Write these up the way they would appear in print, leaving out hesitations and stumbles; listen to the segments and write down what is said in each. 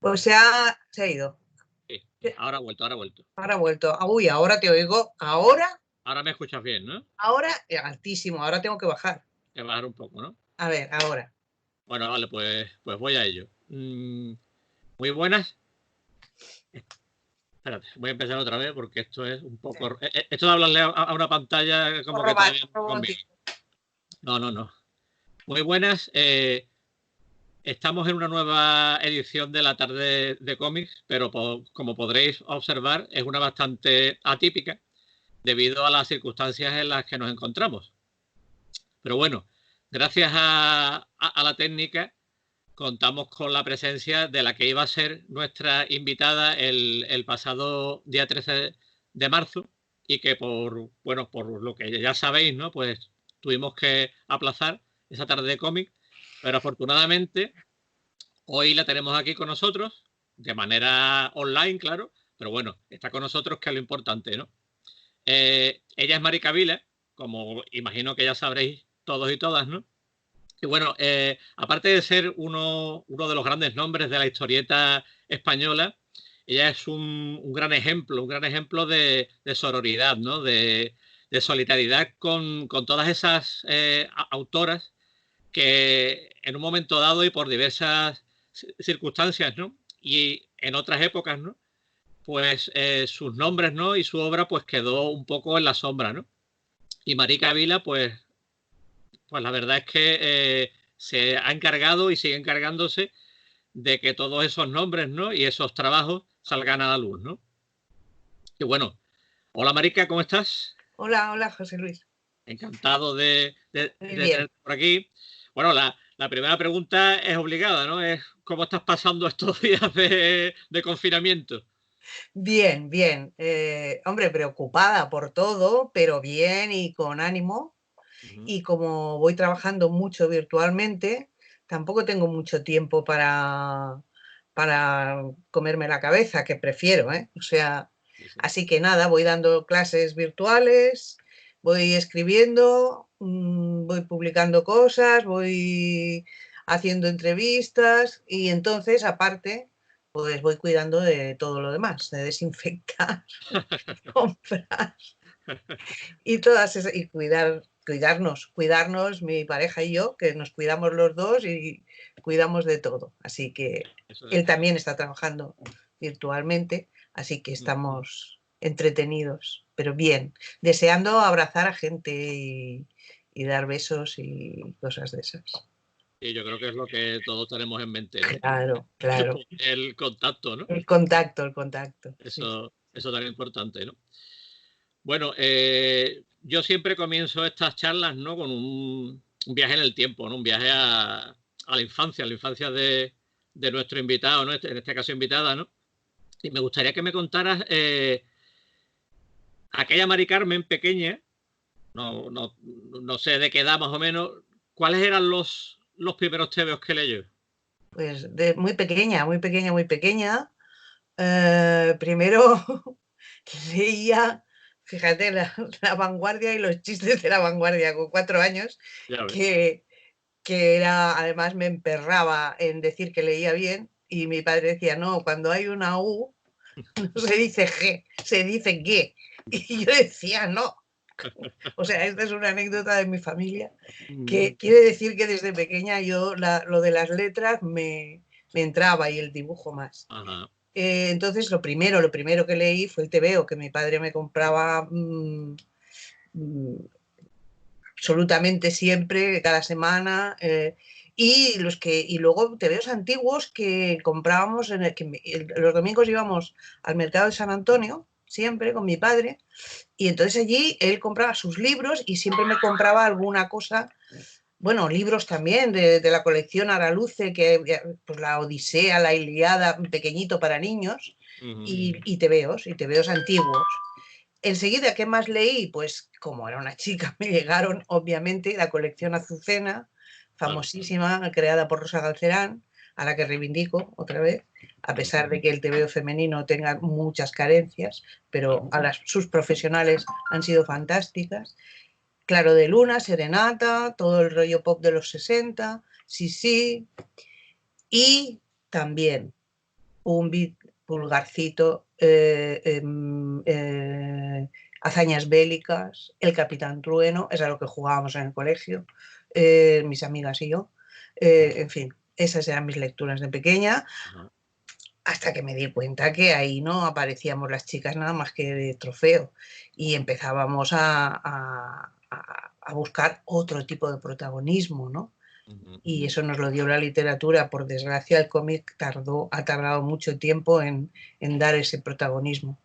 Pues se ha ido. Sí, ahora ha vuelto, ahora ha vuelto. Ahora ha vuelto. Uy, ahora te oigo. Ahora Ahora me escuchas bien, ¿no? Ahora altísimo. Ahora tengo que bajar. Que bajar un poco, ¿no? A ver, ahora. Bueno, vale, pues voy a ello. Muy buenas. Espérate, voy a empezar otra vez porque esto es un poco... Esto de hablarle a una pantalla como que todavía no conviene. No. Muy buenas. Estamos en una nueva edición de la tarde de cómics, pero como podréis observar, es una bastante atípica debido a las circunstancias en las que nos encontramos. Pero bueno, gracias a la técnica, contamos con la presencia de la que iba a ser nuestra invitada el pasado día 13 de marzo y que por lo que ya sabéis, ¿no? Pues tuvimos que aplazar esa tarde de cómic, pero afortunadamente hoy la tenemos aquí con nosotros, de manera online, claro, pero bueno, está con nosotros, que es lo importante, ¿no? Ella es Mari Cavila, como imagino que ya sabréis todos y todas, ¿no? Y bueno, aparte de ser uno de los grandes nombres de la historieta española, ella es un gran ejemplo de sororidad, ¿no? De solidaridad con todas esas autoras que en un momento dado y por diversas circunstancias, ¿no? Y en otras épocas, ¿no? Pues sus nombres, ¿no? Y su obra pues quedó un poco en la sombra, ¿no? Y Marica Vila, pues la verdad es que se ha encargado y sigue encargándose de que todos esos nombres, ¿no? Y esos trabajos salgan a la luz, ¿no? Y bueno, hola Marica, ¿cómo estás? Hola, José Luis. Encantado de Muy bien. tenerte por aquí. Bueno, la primera pregunta es obligada, ¿no? Es ¿cómo estás pasando estos días de confinamiento? Bien. Hombre, preocupada por todo, pero bien y con ánimo. Y como voy trabajando mucho virtualmente, tampoco tengo mucho tiempo para comerme la cabeza, que prefiero, ¿eh? O sea, así que nada, voy dando clases virtuales, voy escribiendo, voy publicando cosas, voy haciendo entrevistas y entonces, aparte, pues voy cuidando de todo lo demás, de desinfectar, comprar y todas esas, y cuidarnos, mi pareja y yo, que nos cuidamos los dos y cuidamos de todo. Así que él también está trabajando virtualmente, así que estamos entretenidos, pero bien, deseando abrazar a gente y dar besos y cosas de esas. Y yo creo que es lo que todos tenemos en mente, ¿no? Claro. El contacto, ¿no? El contacto. Eso también es importante, ¿no? Bueno, yo siempre comienzo estas charlas, ¿no? Con un viaje en el tiempo, ¿no? Un viaje a la infancia de nuestro invitado, ¿no? En este caso invitada, ¿no? Y me gustaría que me contaras aquella Mari Carmen pequeña, no sé de qué edad más o menos, ¿cuáles eran los primeros tebeos que leyó? Pues de muy pequeña. Primero leía, fíjate, la Vanguardia y los chistes de la Vanguardia con 4 años, que era, además me emperraba en decir que leía bien y mi padre decía, no, cuando hay una U no se dice G, se dice G. Y yo decía, no. O sea, esta es una anécdota de mi familia que quiere decir que desde pequeña yo lo de las letras me entraba y el dibujo más. Ajá. Entonces, lo primero que leí fue el TVO, que mi padre me compraba absolutamente siempre, cada semana. Y luego TVOs antiguos que comprábamos, los domingos íbamos al mercado de San Antonio, siempre con mi padre, y entonces allí él compraba sus libros y siempre me compraba alguna cosa. Bueno, libros también de la colección Araluce, que pues la Odisea, la Ilíada, pequeñito para niños, y tebeos antiguos. Enseguida, ¿qué más leí? Pues como era una chica, me llegaron obviamente la colección Azucena, famosísima, creada por Rosa Galcerán, a la que reivindico otra vez, a pesar de que el tebeo femenino tenga muchas carencias, pero sus profesionales han sido fantásticas. Claro de Luna, Serenata, todo el rollo pop de los 60, sí, y también Pumbit, Pulgarcito, Hazañas Bélicas, El Capitán Trueno, es a lo que jugábamos en el colegio, mis amigas y yo. En fin, esas eran mis lecturas de pequeña, hasta que me di cuenta que ahí no aparecíamos las chicas nada más que de trofeo y empezábamos a buscar otro tipo de protagonismo, ¿no? Y eso nos lo dio la literatura. Por desgracia, el cómic ha tardado mucho tiempo en dar ese protagonismo.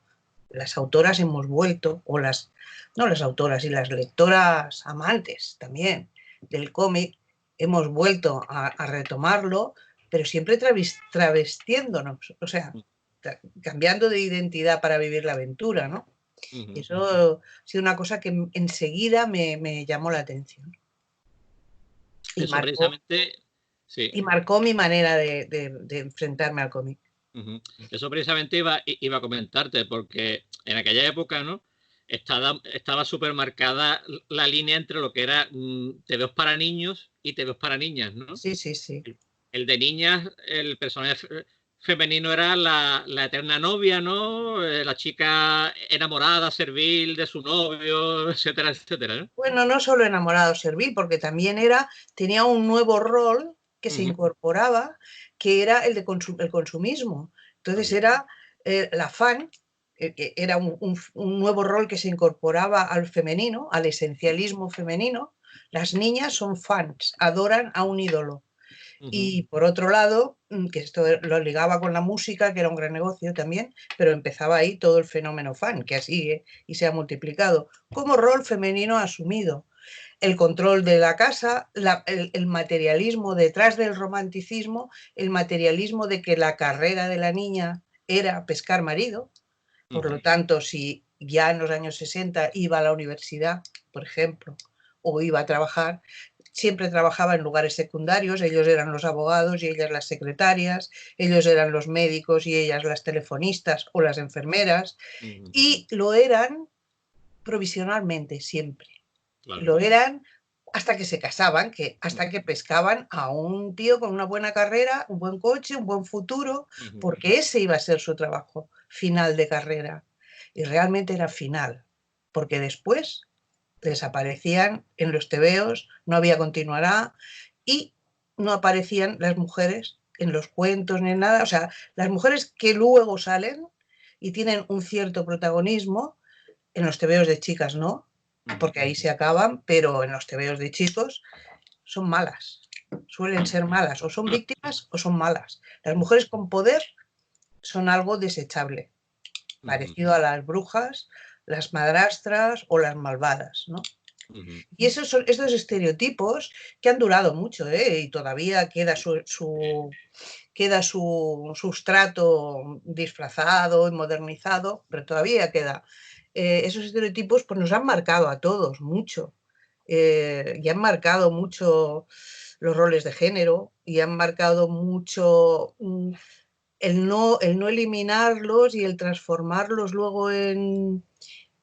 Las autoras hemos vuelto, no las autoras, y las lectoras amantes también del cómic, hemos vuelto a retomarlo, pero siempre travestiéndonos, o sea, cambiando de identidad para vivir la aventura, ¿no? Y eso ha sido una cosa que enseguida me llamó la atención. Y eso precisamente, sí. Y marcó mi manera de enfrentarme al cómic. Eso precisamente iba a comentarte, porque en aquella época, ¿no? Estaba súper marcada la línea entre lo que era tebeos para niños y tebeos para niñas, ¿no? Sí, sí, sí. El de niñas, el personaje femenino era la eterna novia, ¿no? La chica enamorada, servil de su novio, etcétera, etcétera, ¿no? Bueno, no solo enamorado servil, porque también tenía un nuevo rol que se incorporaba, que era el consumismo. Entonces era la fan, era un nuevo rol que se incorporaba al femenino, al esencialismo femenino. Las niñas son fans, adoran a un ídolo. Y por otro lado, que esto lo ligaba con la música, que era un gran negocio también, pero empezaba ahí todo el fenómeno fan, que así y se ha multiplicado, como rol femenino asumido. El control de la casa, el materialismo detrás del romanticismo, el materialismo de que la carrera de la niña era pescar marido. Por lo tanto, si ya en los años 60 iba a la universidad, por ejemplo, o iba a trabajar, siempre trabajaba en lugares secundarios. Ellos eran los abogados y ellas las secretarias, ellos eran los médicos y ellas las telefonistas o las enfermeras, y lo eran provisionalmente siempre. Claro. Lo eran hasta que se casaban, hasta que pescaban a un tío con una buena carrera, un buen coche, un buen futuro, porque ese iba a ser su trabajo final de carrera. Y realmente era final, porque después desaparecían en los tebeos, no había continuará, y no aparecían las mujeres en los cuentos ni en nada. O sea, las mujeres que luego salen y tienen un cierto protagonismo, en los tebeos de chicas no, porque ahí se acaban, pero en los tebeos de chicos son malas, suelen ser malas, o son víctimas o son malas. Las mujeres con poder son algo desechable, parecido a las brujas, las madrastras o las malvadas, ¿no? Y esos son estos estereotipos que han durado mucho, y todavía queda queda su sustrato disfrazado y modernizado, pero todavía queda. Esos estereotipos pues, nos han marcado a todos mucho, y han marcado mucho los roles de género, y han marcado mucho el no eliminarlos y el transformarlos luego en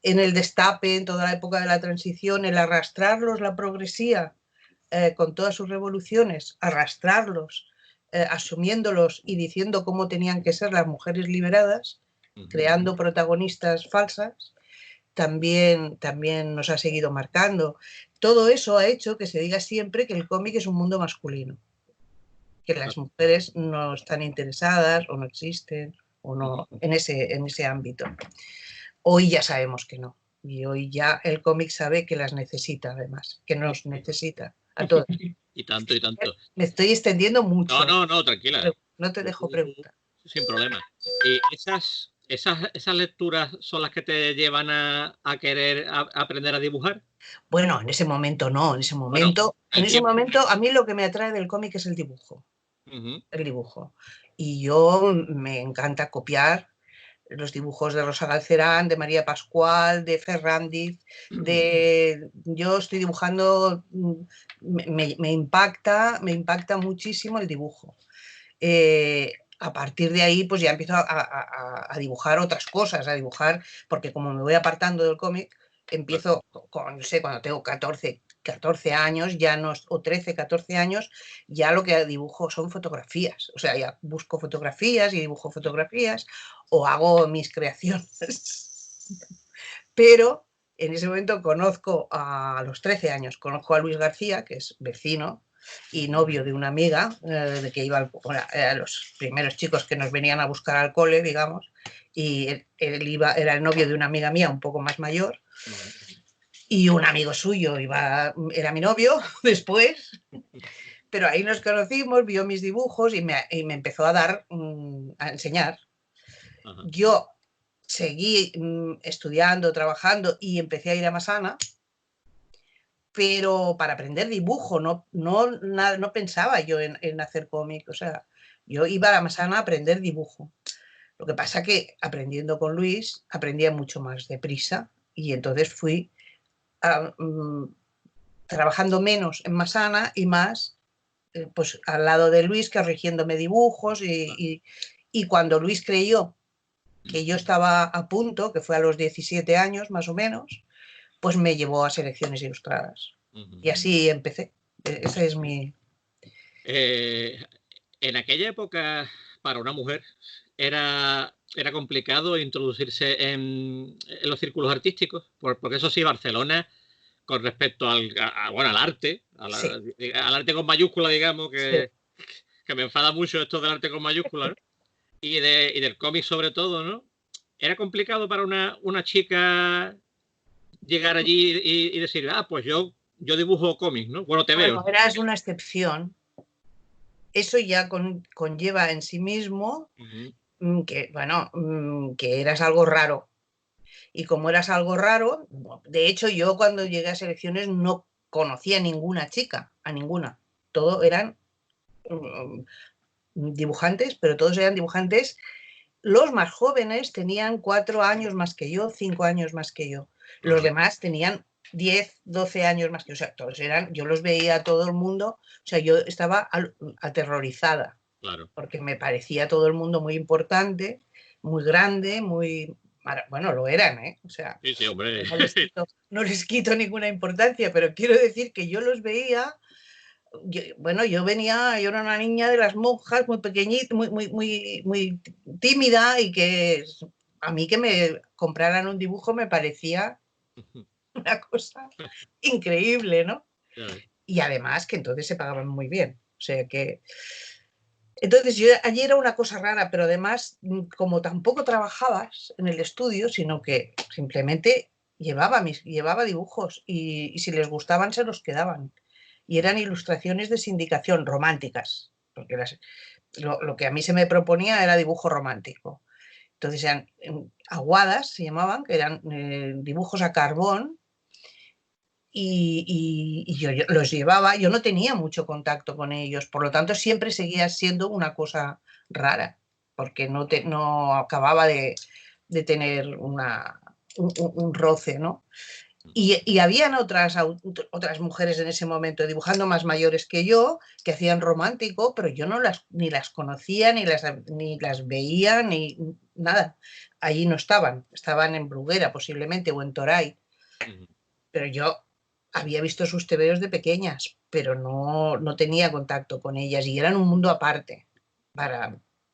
el destape, en toda la época de la transición, el arrastrarlos, la progresía, con todas sus revoluciones, arrastrarlos, asumiéndolos y diciendo cómo tenían que ser las mujeres liberadas, creando protagonistas falsas, también nos ha seguido marcando. Todo eso ha hecho que se diga siempre que el cómic es un mundo masculino, que las mujeres no están interesadas o no existen o no en ese ámbito. Hoy ya sabemos que no. Y hoy ya el cómic sabe que las necesita, además, que nos necesita a todos. Y tanto, y tanto. Me estoy extendiendo mucho. No, tranquila. No te dejo preguntar. Sin problema. ¿Y esas lecturas son las que te llevan a querer aprender a dibujar? Bueno, en ese momento no. En ese momento a mí lo que me atrae del cómic es el dibujo. El dibujo. Y yo me encanta copiar los dibujos de Rosa Galcerán, de María Pascual, de Ferrandiz, yo estoy dibujando, me impacta muchísimo el dibujo. A partir de ahí, pues ya empiezo a dibujar otras cosas, porque como me voy apartando del cómic, empiezo con, no sé, cuando tengo 14, 14 años, ya no, o 13, 14 años, ya lo que dibujo son fotografías. O sea, ya busco fotografías y dibujo fotografías o hago mis creaciones. Pero en ese momento conozco a los 13 años, conozco a Luis García, que es vecino y novio de una amiga, de que iba a los primeros chicos que nos venían a buscar al cole, digamos, y él era el novio de una amiga mía un poco más mayor, y un amigo suyo era mi novio después, pero ahí nos conocimos, vio mis dibujos y me empezó a enseñar. Ajá. Yo seguí estudiando, trabajando y empecé a ir a Masana, pero para aprender dibujo, no pensaba yo en hacer cómic, o sea, yo iba a la Masana a aprender dibujo. Lo que pasa que aprendiendo con Luis aprendía mucho más deprisa y entonces fui trabajando menos en Masana y más pues al lado de Luis, corrigiéndome dibujos y cuando Luis creyó que yo estaba a punto, que fue a los 17 años más o menos, pues me llevó a Selecciones Ilustradas. Y así empecé. Ese es mi... En aquella época, para una mujer, era complicado introducirse en los círculos artísticos, porque eso sí, Barcelona, con respecto al arte, al arte con mayúscula, digamos, que me enfada mucho esto del arte con mayúscula, ¿no? y del cómic sobre todo, ¿no? Era complicado para una chica llegar allí y decir, pues yo dibujo cómics, ¿no? Bueno, te veo. Eras una excepción. Eso ya conlleva en sí mismo que, bueno, que eras algo raro. Y como eras algo raro, de hecho yo cuando llegué a Selecciones no conocía a ninguna chica, a ninguna. Todos eran dibujantes, pero todos eran dibujantes. Los más jóvenes tenían 4 años más que yo, 5 años más que yo. Los demás tenían 10, 12 años más que yo. O sea, todos yo los veía a todo el mundo. O sea, yo estaba aterrorizada. Claro. Porque me parecía todo el mundo muy importante, muy grande, muy... Bueno, lo eran, ¿eh? O sea, sí, hombre. No les quito ninguna importancia, pero quiero decir que yo los veía... yo era una niña de las monjas, muy pequeñita, muy tímida, y que a mí que me compraran un dibujo me parecía una cosa increíble, ¿no? Y además que entonces se pagaban muy bien. O sea que... Entonces allí era una cosa rara, pero además como tampoco trabajabas en el estudio, sino que simplemente llevaba dibujos y si les gustaban se los quedaban. Y eran ilustraciones de sindicación románticas, porque lo que a mí se me proponía era dibujo romántico. Entonces eran aguadas, se llamaban, que eran dibujos a carbón, y yo los llevaba. Yo no tenía mucho contacto con ellos, por lo tanto siempre seguía siendo una cosa rara, porque no acababa de tener un roce, ¿no? Y habían otras mujeres en ese momento dibujando más mayores que yo, que hacían romántico, pero yo ni las conocía, ni las veía, ni nada. Allí no estaban en Bruguera posiblemente o en Toray. Pero yo había visto sus tebeos de pequeñas, pero no tenía contacto con ellas y eran un mundo aparte,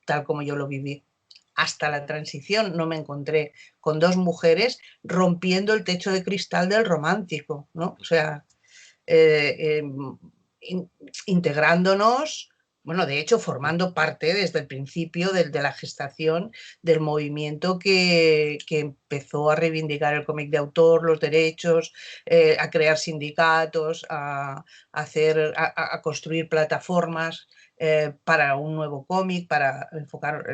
tal como yo lo viví. Hasta la transición no me encontré con dos mujeres rompiendo el techo de cristal del romántico, ¿no? O sea, integrándonos, bueno, de hecho, formando parte desde el principio de la gestación del movimiento que empezó a reivindicar el cómic de autor, los derechos, a crear sindicatos, a construir plataformas para un nuevo cómic, para enfocar,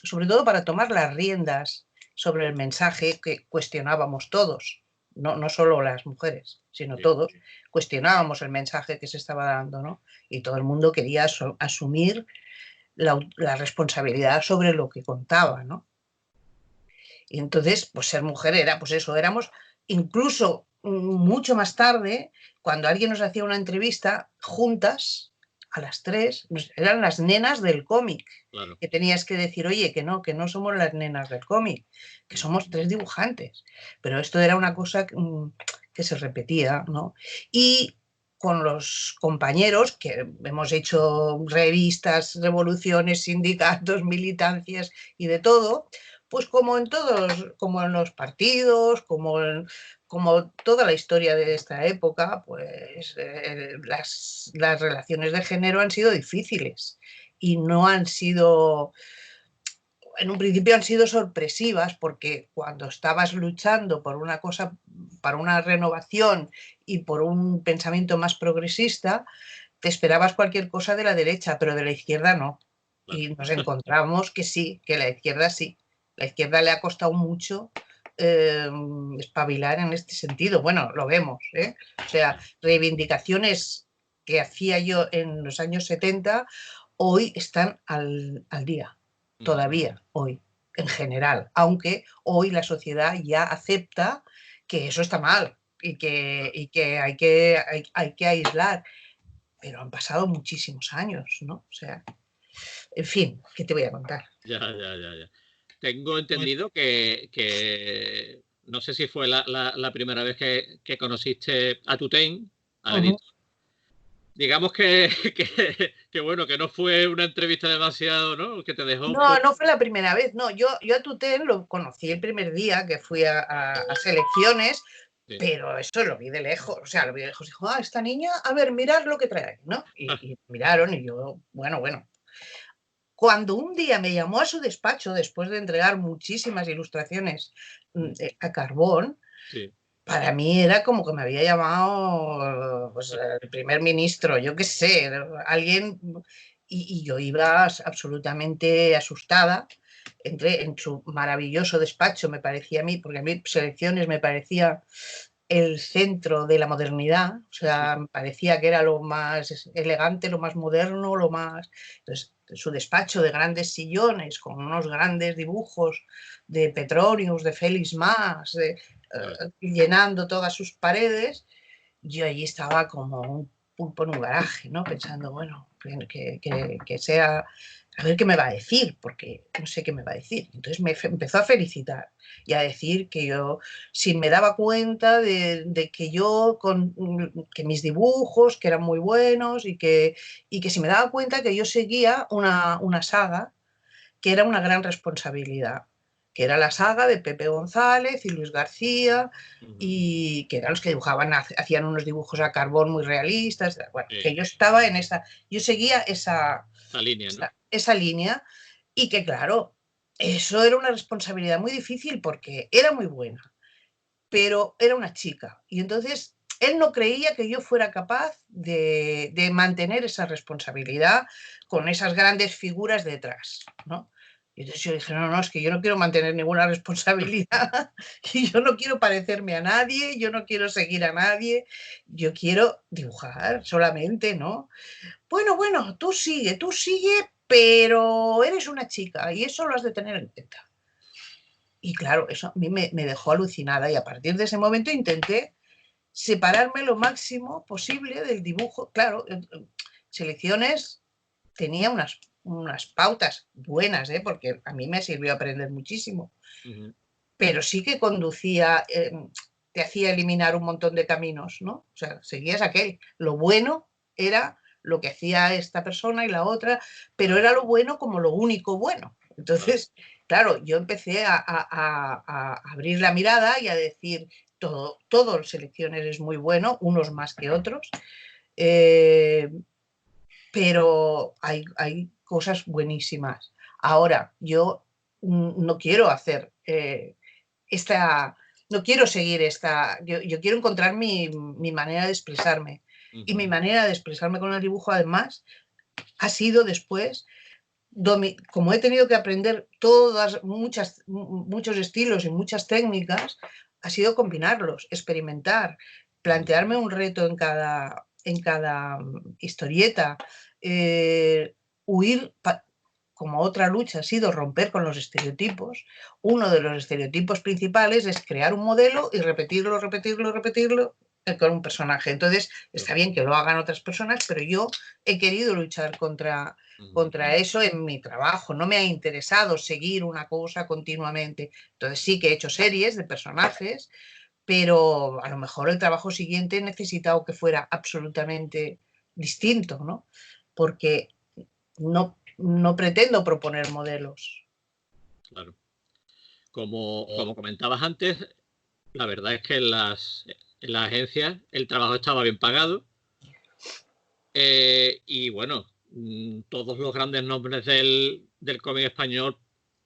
sobre todo para tomar las riendas sobre el mensaje que cuestionábamos todos, no solo las mujeres, sino todos, cuestionábamos el mensaje que se estaba dando, ¿no? Y todo el mundo quería asumir la responsabilidad sobre lo que contaba, ¿no? Y entonces, pues ser mujer era, pues eso, éramos incluso mucho más tarde, cuando alguien nos hacía una entrevista juntas, a las 3, eran las nenas del cómic, claro. que tenías que decir, oye, que no somos las nenas del cómic, que somos 3 dibujantes. Pero esto era una cosa que se repetía, ¿no? Y con los compañeros, que hemos hecho revistas, revoluciones, sindicatos, militancias y de todo, pues como en todos, como en los partidos, como toda la historia de esta época, pues las relaciones de género han sido difíciles y no han sido, en un principio han sido sorpresivas, porque cuando estabas luchando por una cosa, para una renovación y por un pensamiento más progresista, te esperabas cualquier cosa de la derecha, pero de la izquierda no. Claro. Y nos encontramos que sí, que la izquierda sí. La izquierda le ha costado mucho espabilar en este sentido. Bueno, lo vemos, ¿eh? O sea, reivindicaciones que hacía yo en los años 70, hoy están al día, todavía hoy, en general, aunque hoy la sociedad ya acepta que eso está mal y que hay que aislar, pero han pasado muchísimos años, ¿no? O sea, en fin, ¿qué te voy a contar? Ya. Tengo entendido que no sé si fue la primera vez que conociste a Tutain, al editor. Digamos que bueno, que no fue una entrevista demasiado, ¿no? Que te dejó un poco... No fue la primera vez, no. Yo a Tutén lo conocí el primer día que fui a selecciones, sí, pero eso lo vi de lejos. O sea, lo vi de lejos. Dijo, esta niña, a ver, mirad lo que trae aquí, ¿no? Y miraron y yo, bueno. Cuando un día me llamó a su despacho, después de entregar muchísimas ilustraciones a carbón, sí, para mí era como que me había llamado pues, el primer ministro, yo qué sé, alguien, y yo iba absolutamente asustada. Entré en su maravilloso despacho, me parecía a mí, porque a mí selecciones me parecía el centro de la modernidad, o sea, me parecía que era lo más elegante, lo más moderno, lo más... Entonces, su despacho de grandes sillones, con unos grandes dibujos de Petronius, de Félix Mas, llenando todas sus paredes, yo allí estaba como un pulpo en un garaje, ¿no? Pensando, bueno, que sea, a ver qué me va a decir, porque no sé qué me va a decir. Entonces me empezó a felicitar y a decir que yo, si me daba cuenta de que yo, que mis dibujos, que eran muy buenos y que si me daba cuenta que yo seguía una saga que era una gran responsabilidad, que era la saga de Pepe González y Luis García, y que eran los que dibujaban, hacían unos dibujos a carbón muy realistas. Bueno, sí, que yo estaba en esa, yo seguía esa línea, ¿no? esa línea, y que claro, eso era una responsabilidad muy difícil porque era muy buena, pero era una chica, y entonces él no creía que yo fuera capaz de mantener esa responsabilidad con esas grandes figuras detrás, ¿no? Y entonces yo dije, no, es que yo no quiero mantener ninguna responsabilidad y yo no quiero parecerme a nadie, yo no quiero seguir a nadie, yo quiero dibujar solamente, ¿no? Bueno, tú sigue, pero eres una chica y eso lo has de tener en cuenta. Y claro, eso a mí me dejó alucinada, y a partir de ese momento intenté separarme lo máximo posible del dibujo. Claro, selecciones tenía unas pautas buenas, porque a mí me sirvió aprender muchísimo, pero sí que conducía, te hacía eliminar un montón de caminos, ¿no? O sea, seguías aquel. Lo bueno era lo que hacía esta persona y la otra, pero era lo bueno como lo único bueno. Entonces, claro, yo empecé a abrir la mirada y a decir, todo selecciones es muy bueno, unos más que otros, pero hay cosas buenísimas. Ahora, yo no quiero hacer no quiero seguir yo quiero encontrar mi manera de expresarme. Y mi manera de expresarme con el dibujo, además, ha sido después, como he tenido que aprender muchos estilos y muchas técnicas, ha sido combinarlos, experimentar, plantearme un reto en cada historieta, huir, como otra lucha ha sido romper con los estereotipos. Uno de los estereotipos principales es crear un modelo y repetirlo con un personaje. Entonces, está bien que lo hagan otras personas, pero yo he querido luchar contra eso en mi trabajo. No me ha interesado seguir una cosa continuamente. Entonces, sí que he hecho series de personajes, pero a lo mejor el trabajo siguiente he necesitado que fuera absolutamente distinto, ¿no? Porque no pretendo proponer modelos. Claro. Como comentabas antes, la verdad es que en las agencias el trabajo estaba bien pagado. Y bueno, todos los grandes nombres del cómic español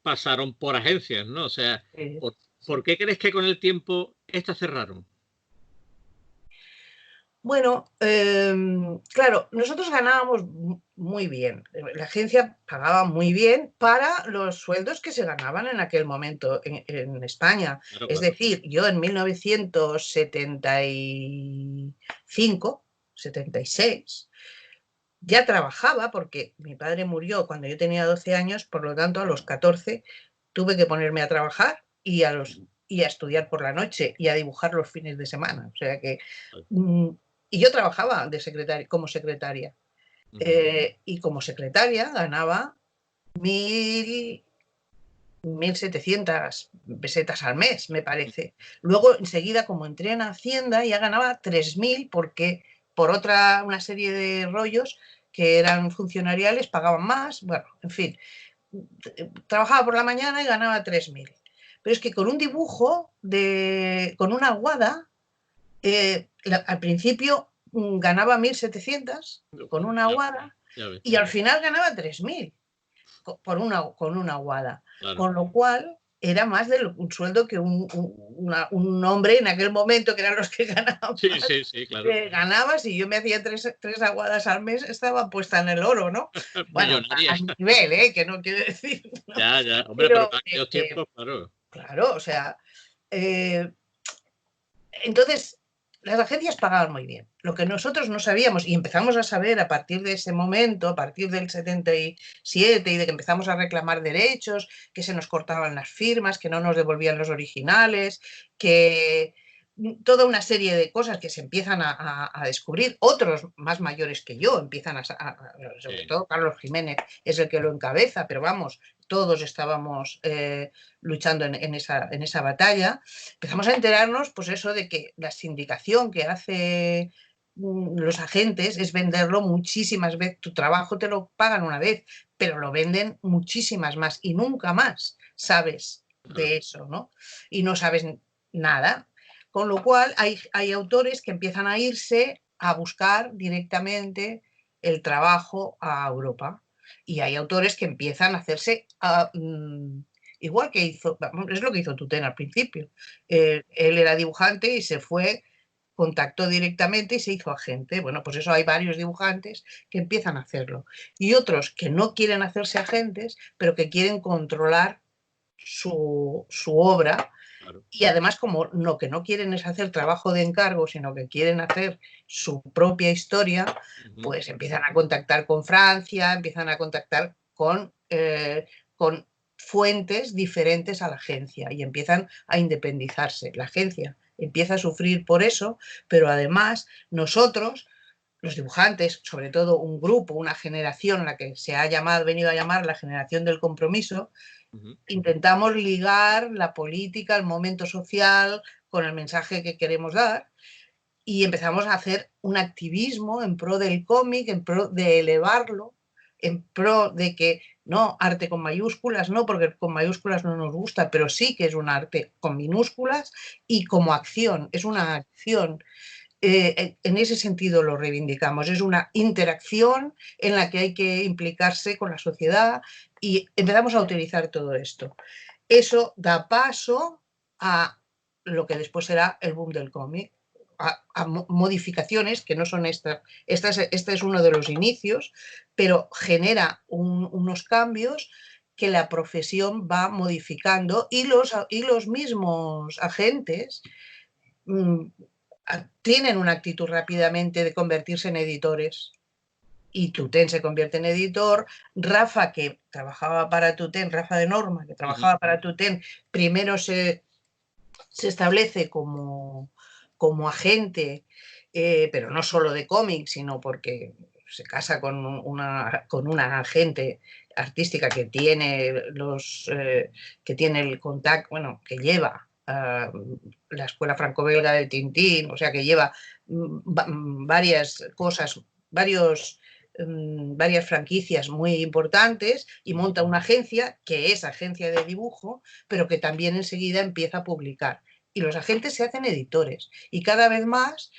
pasaron por agencias, ¿no? O sea, ¿por qué crees que con el tiempo estas cerraron? Bueno, claro, nosotros ganábamos muy bien. La agencia pagaba muy bien para los sueldos que se ganaban en aquel momento en España. Claro, es decir, yo en 1975, 76, ya trabajaba porque mi padre murió cuando yo tenía 12 años, por lo tanto a los 14 tuve que ponerme a trabajar y a estudiar por la noche y a dibujar los fines de semana. O sea que... y yo trabajaba como secretaria. Y como secretaria ganaba 1.700 pesetas al mes, me parece. Luego, enseguida, como entré en Hacienda, ya ganaba 3.000 porque por una serie de rollos que eran funcionariales pagaban más. Bueno, en fin, trabajaba por la mañana y ganaba 3.000. Pero es que con un dibujo, con una aguada, al principio ganaba 1.700 con una aguada y al final ganaba 3.000 con una aguada. Claro. Con lo cual era más de un sueldo que un hombre en aquel momento, que eran los que ganaban. Sí, claro. Ganabas y yo me hacía tres aguadas al mes, estaba puesta en el oro, ¿no? Bueno, a nivel, que no quiero decir. ¿No? Ya, hombre, pero para aquellos tiempos, claro. Claro, o sea, entonces las agencias pagaban muy bien. Lo que nosotros no sabíamos, y empezamos a saber a partir de ese momento, a partir del 77, y de que empezamos a reclamar derechos, que se nos cortaban las firmas, que no nos devolvían los originales, que toda una serie de cosas que se empiezan a descubrir. Otros más mayores que yo empiezan sobre todo Carlos Jiménez es el que lo encabeza, pero vamos, todos estábamos luchando en esa batalla. Empezamos a enterarnos, pues eso, de que la sindicación que hace los agentes es venderlo muchísimas veces. Tu trabajo te lo pagan una vez, pero lo venden muchísimas más y nunca más sabes de eso, ¿no? Y no sabes nada. Con lo cual hay autores que empiezan a irse a buscar directamente el trabajo a Europa. Y hay autores que empiezan a hacerse igual que hizo, es lo que hizo Tutén al principio. Él era dibujante y se fue, contactó directamente y se hizo agente. Bueno, pues eso, hay varios dibujantes que empiezan a hacerlo. Y otros que no quieren hacerse agentes, pero que quieren controlar su obra. Claro. Y además, como lo que no quieren es hacer trabajo de encargo, sino que quieren hacer su propia historia, pues empiezan a contactar con Francia, empiezan a contactar con fuentes diferentes a la agencia y empiezan a independizarse. La agencia empieza a sufrir por eso, pero además nosotros, los dibujantes, sobre todo un grupo, una generación, la que se ha venido a llamar la generación del compromiso, intentamos ligar la política, el momento social con el mensaje que queremos dar y empezamos a hacer un activismo en pro del cómic, en pro de elevarlo, en pro de que no arte con mayúsculas, no, porque con mayúsculas no nos gusta, pero sí que es un arte con minúsculas y como acción, es una acción. En ese sentido lo reivindicamos, es una interacción en la que hay que implicarse con la sociedad y empezamos a utilizar todo esto. Eso da paso a lo que después será el boom del cómic, a modificaciones que no son estas. Este es uno de los inicios, pero genera unos cambios que la profesión va modificando y los mismos agentes tienen una actitud rápidamente de convertirse en editores. Y Tutén se convierte en editor. Rafa, que trabajaba para Tutén, Rafa de Norma, que trabajaba para Tutén, primero se establece como como agente, pero no solo de cómics, sino porque se casa con una agente artística que tiene que tiene el contacto, bueno, que lleva la escuela franco-belga de Tintín, o sea, que lleva varias cosas, varias franquicias muy importantes, y monta una agencia que es agencia de dibujo, pero que también enseguida empieza a publicar. Y los agentes se hacen editores, y cada vez más,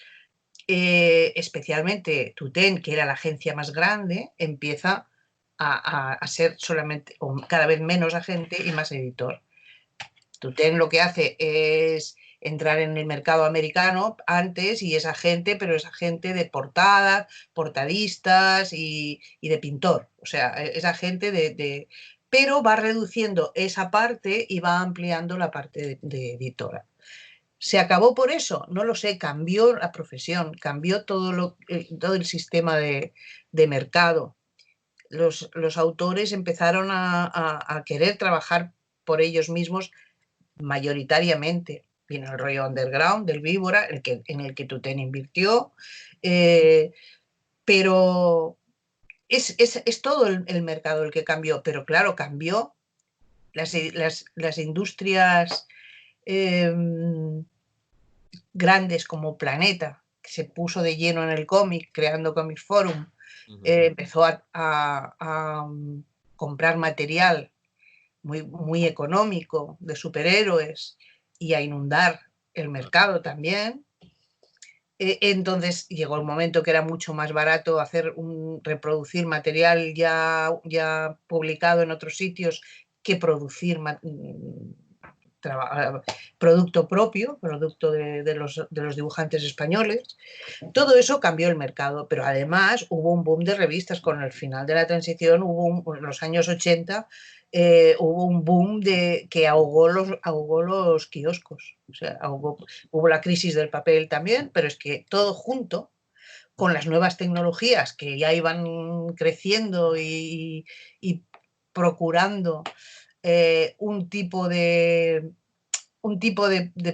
especialmente Tutén, que era la agencia más grande, empieza a ser solamente, o cada vez menos agente y más editor. Tutén lo que hace es entrar en el mercado americano antes, y es agente, pero es agente de portadas, portadistas y de pintor. O sea, es agente pero va reduciendo esa parte y va ampliando la parte de editora. ¿Se acabó por eso? No lo sé, cambió la profesión, cambió todo el sistema de mercado. Los autores empezaron a querer trabajar por ellos mismos mayoritariamente. Viene el rollo underground del Víbora, en el que Tutén invirtió, pero es todo el mercado el que cambió. Pero claro, cambió las industrias grandes como Planeta, que se puso de lleno en el cómic, creando Comic Forum, empezó a comprar material muy económico de superhéroes y a inundar el mercado también. Entonces llegó el momento que era mucho más barato reproducir material ya publicado en otros sitios que producir producto propio, producto de los dibujantes españoles. Todo eso cambió el mercado, pero además hubo un boom de revistas. Con el final de la transición, en los años 80, hubo un boom que ahogó los kioscos. O sea, hubo la crisis del papel también, pero es que todo junto, con las nuevas tecnologías que ya iban creciendo y procurando un tipo de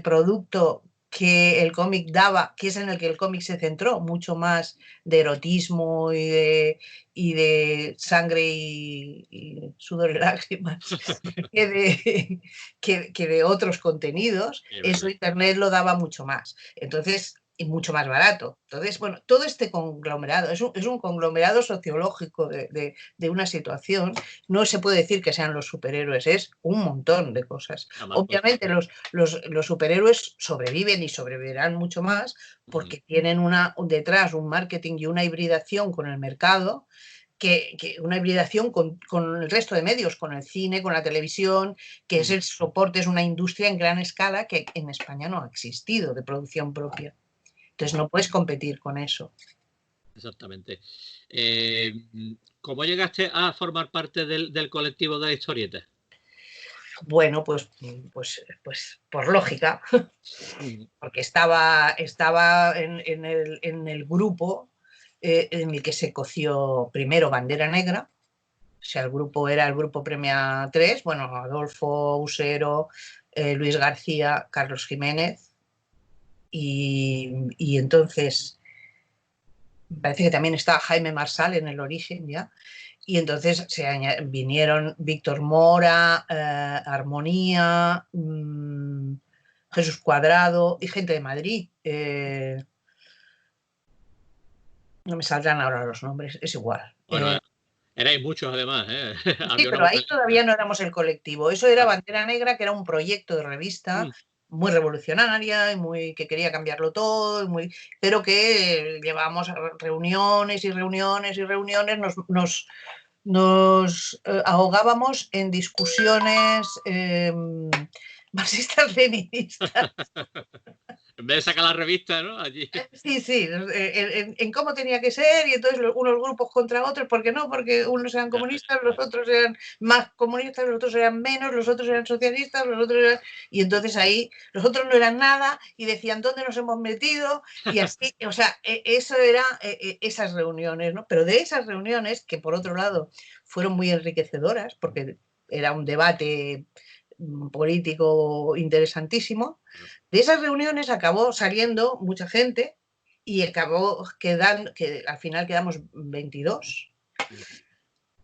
producto que el cómic daba, que es en el que el cómic se centró, mucho más de erotismo y de sangre y sudor y lágrimas, que de otros contenidos. Eso Internet lo daba mucho más. Entonces, y mucho más barato. Entonces, bueno, todo este conglomerado es un conglomerado sociológico de una situación. No se puede decir que sean los superhéroes, es un montón de cosas. Obviamente los superhéroes sobreviven y sobrevivirán mucho más porque tienen detrás un marketing y una hibridación con el mercado, una hibridación con el resto de medios, con el cine, con la televisión, que es el soporte, es una industria en gran escala que en España no ha existido, de producción propia. Entonces no puedes competir con eso. Exactamente. ¿Cómo llegaste a formar parte del colectivo de la historieta? Bueno, pues por lógica, porque estaba en el grupo en el que se coció primero Bandera Negra. O sea, el grupo era el grupo Premia 3, bueno, Adolfo Usero, Luis García, Carlos Jiménez, y entonces me parece que también estaba Jaime Marsal en el origen ya, y entonces vinieron Víctor Mora, Armonía, Jesús Cuadrado y gente de Madrid. No me saldrán ahora los nombres, es igual. Bueno, erais muchos además. Sí, pero ahí todavía no éramos el colectivo. Eso era Bandera Negra, que era un proyecto de revista muy revolucionaria y que quería cambiarlo todo, pero que llevábamos reuniones y reuniones y reuniones, nos ahogábamos en discusiones marxistas-leninistas. En vez de sacar la revista, ¿no? Allí. Sí, en cómo tenía que ser, y entonces unos grupos contra otros. ¿Por qué no? Porque unos eran comunistas, los otros eran más comunistas, los otros eran menos, los otros eran socialistas, los otros eran... Y entonces ahí los otros no eran nada y decían, ¿dónde nos hemos metido? Y así, o sea, eso era esas reuniones, ¿no? Pero de esas reuniones, que por otro lado fueron muy enriquecedoras, porque era un debate político interesantísimo. De esas reuniones acabó saliendo mucha gente y acabó quedando, que al final quedamos 22,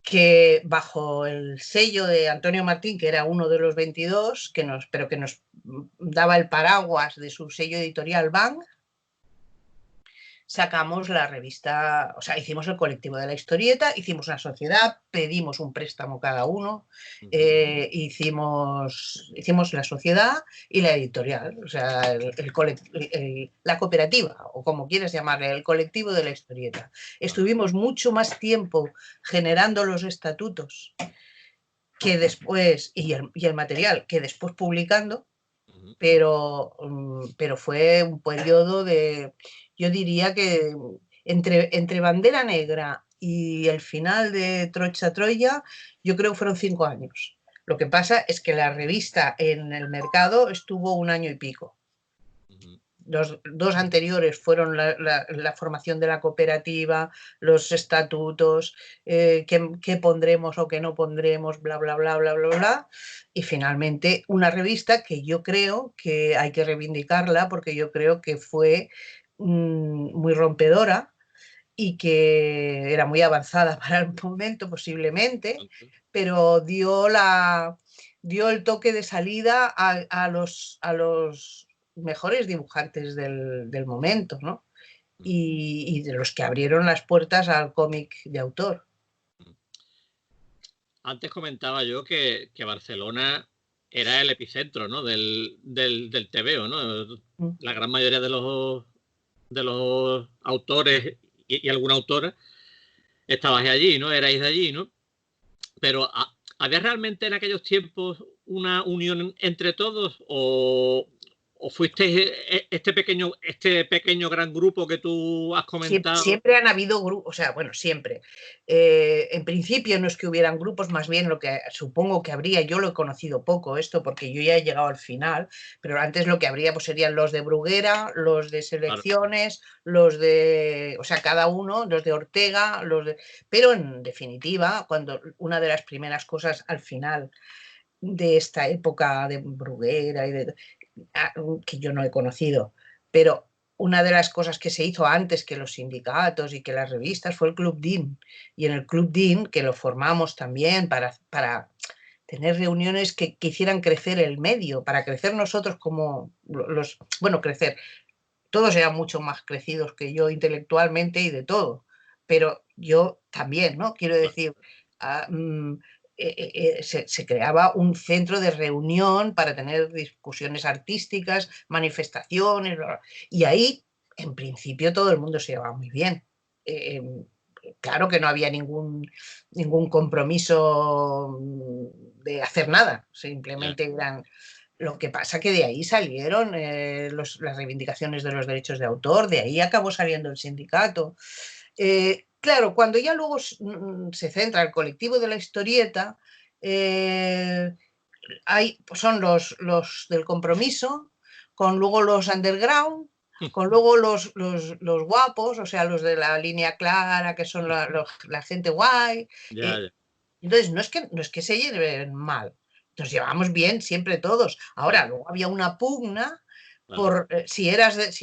que bajo el sello de Antonio Martín, que era uno de los 22, pero que nos daba el paraguas de su sello editorial Bang, sacamos la revista, o sea, hicimos el colectivo de la historieta, hicimos una sociedad, pedimos un préstamo cada uno, hicimos la sociedad y la editorial, o sea, la cooperativa, o como quieras llamarle, el colectivo de la historieta. Estuvimos mucho más tiempo generando los estatutos que después, y el material que después publicando, pero fue un periodo de, yo diría que entre Bandera Negra y el final de Trocha Troya, yo creo que fueron 5 años. Lo que pasa es que la revista en el mercado estuvo 1 año y pico. Los 2 anteriores fueron la formación de la cooperativa, los estatutos, qué pondremos o qué no pondremos, bla, bla, bla, bla, bla, bla. Y finalmente una revista que yo creo que hay que reivindicarla porque yo creo que fue muy rompedora y que era muy avanzada para el momento posiblemente, pero dio el toque de salida a los mejores dibujantes del momento, ¿no? Y de los que abrieron las puertas al cómic de autor. Antes comentaba yo que Barcelona era el epicentro, ¿no? del TVO, ¿no? La gran mayoría de los autores y alguna autora estabais allí, ¿no? Erais de allí, ¿no? Pero ¿había realmente en aquellos tiempos una unión entre todos o fuisteis este pequeño gran grupo que tú has comentado? Siempre han habido grupos, o sea, bueno, siempre. En principio no es que hubieran grupos, más bien lo que supongo que habría, yo lo he conocido poco esto porque yo ya he llegado al final, pero antes lo que habría pues serían los de Bruguera, los de Selecciones, claro, o sea, cada uno, los de Ortega, pero en definitiva, cuando una de las primeras cosas al final de esta época de Bruguera que yo no he conocido, pero una de las cosas que se hizo antes que los sindicatos y que las revistas fue el Club DIN. Y en el Club DIN, que lo formamos también para tener reuniones que hicieran crecer el medio, para crecer nosotros como crecer. Todos eran mucho más crecidos que yo intelectualmente y de todo, pero yo también, ¿no? Quiero decir, se creaba un centro de reunión para tener discusiones artísticas, manifestaciones, y ahí, en principio, todo el mundo se llevaba muy bien. Claro que no había ningún compromiso de hacer nada, simplemente eran... Lo que pasa que de ahí salieron las reivindicaciones de los derechos de autor, de ahí acabó saliendo el sindicato. Claro, cuando ya luego se centra el colectivo de la historieta, son los del compromiso, con luego los underground, con luego los guapos, o sea, los de la línea clara, que son la gente guay. Ya. Entonces, no es que se lleven mal, nos llevamos bien siempre todos. Ahora, luego había una pugna por si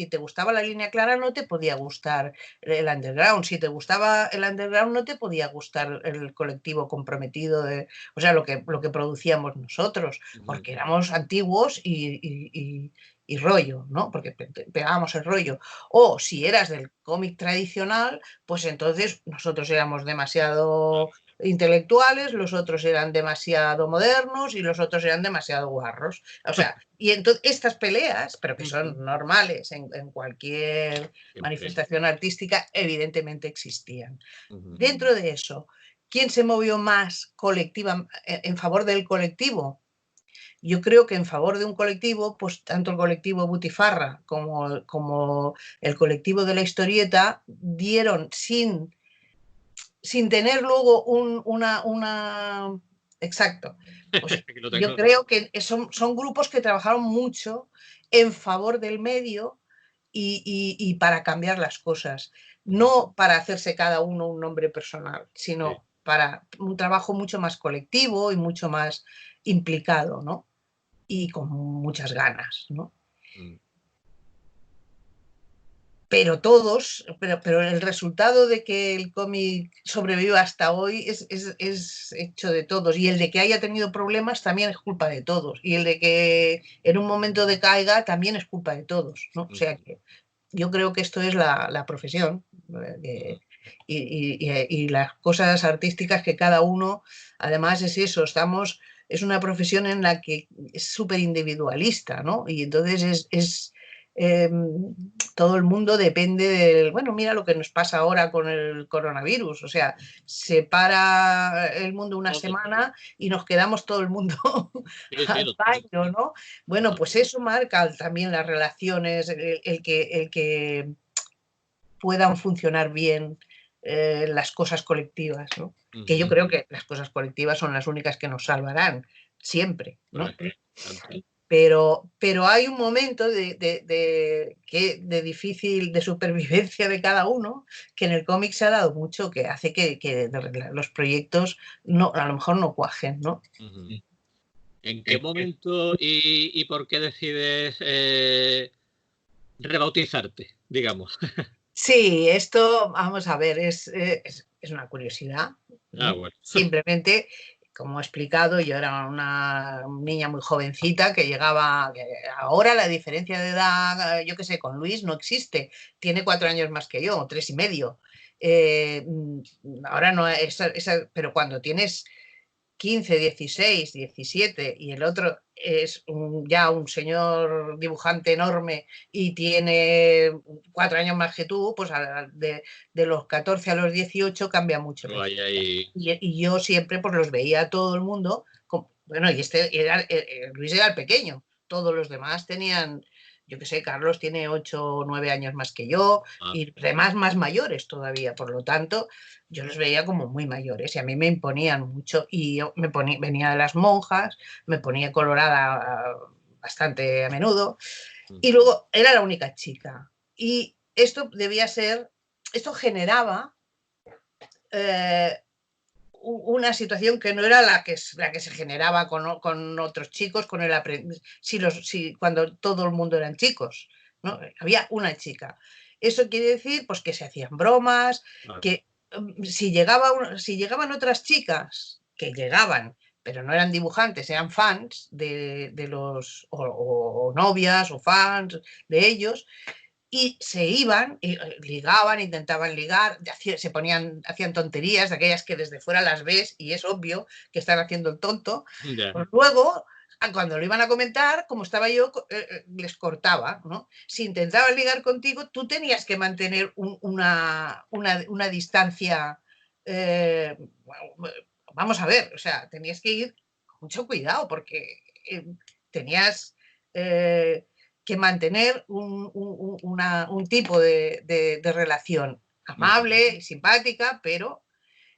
te gustaba la línea clara no te podía gustar el underground, si te gustaba el underground no te podía gustar el colectivo comprometido, o sea, lo que producíamos nosotros, porque éramos antiguos y rollo, ¿no? Porque pegábamos el rollo. O si eras del cómic tradicional, pues entonces nosotros éramos demasiado intelectuales, los otros eran demasiado modernos y los otros eran demasiado guarros. O sea, y entonces estas peleas, pero que son normales en cualquier manifestación artística, evidentemente existían. Dentro de eso, ¿quién se movió más en favor del colectivo? Yo creo que en favor de un colectivo, pues tanto el colectivo Butifarra como el colectivo de la historieta dieron sin tener luego una... Exacto. Pues yo creo que son grupos que trabajaron mucho en favor del medio y para cambiar las cosas. No para hacerse cada uno un nombre personal, sino para un trabajo mucho más colectivo y mucho más implicado, ¿no? y con muchas ganas, ¿no? Mm. Pero todos, pero el resultado de que el cómic sobreviva hasta hoy es hecho de todos. Y el de que haya tenido problemas también es culpa de todos. Y el de que en un momento decaiga también es culpa de todos, ¿no? O sea que yo creo que esto es la profesión y las cosas artísticas que cada uno, además es eso, es una profesión en la que es súper individualista, ¿no? Y entonces eh, todo el mundo depende del, bueno, mira lo que nos pasa ahora con el coronavirus, o sea, se para el mundo una semana y nos quedamos todo el mundo al baño, ¿no? Bueno, pues eso marca también las relaciones, el que puedan funcionar bien las cosas colectivas, ¿no? Que yo creo que las cosas colectivas son las únicas que nos salvarán siempre, ¿no? Pero hay un momento de difícil, de supervivencia de cada uno, que en el cómic se ha dado mucho, que hace que los proyectos no, a lo mejor no cuajen, ¿no? ¿En qué momento y por qué decides rebautizarte, digamos? Sí, esto, vamos a ver, es una curiosidad, ¿no? Bueno. Simplemente, como he explicado, yo era una niña muy jovencita que llegaba, ahora la diferencia de edad, yo qué sé, con Luis no existe, tiene 4 años más que yo, 3 y medio. Ahora no, pero cuando tienes 15, 16, 17 y el otro es ya un señor dibujante enorme y tiene 4 años más que tú, pues de los 14 a los 18 cambia mucho. Y yo siempre pues los veía a todo el mundo, bueno, y Luis era el pequeño, todos los demás tenían, yo qué sé, Carlos tiene 8 o 9 años más que yo y demás más mayores todavía, por lo tanto yo los veía como muy mayores y a mí me imponían mucho y yo venía de las monjas, me ponía colorada bastante a menudo y luego era la única chica y esto generaba una situación que no era la que se generaba con otros chicos, con el cuando todo el mundo eran chicos, ¿no? Había una chica. Eso quiere decir pues que se hacían bromas, que si llegaban otras chicas que llegaban, pero no eran dibujantes, eran fans de los o novias o fans de ellos, y se iban, y ligaban, intentaban ligar, hacían tonterías, de aquellas que desde fuera las ves y es obvio que están haciendo el tonto. Pues luego, cuando lo iban a comentar, como estaba yo, les cortaba, ¿no? Si intentaban ligar contigo, tú tenías que mantener una distancia. Vamos a ver, o sea, tenías que ir con mucho cuidado porque tenías que mantener un tipo de relación amable y simpática, pero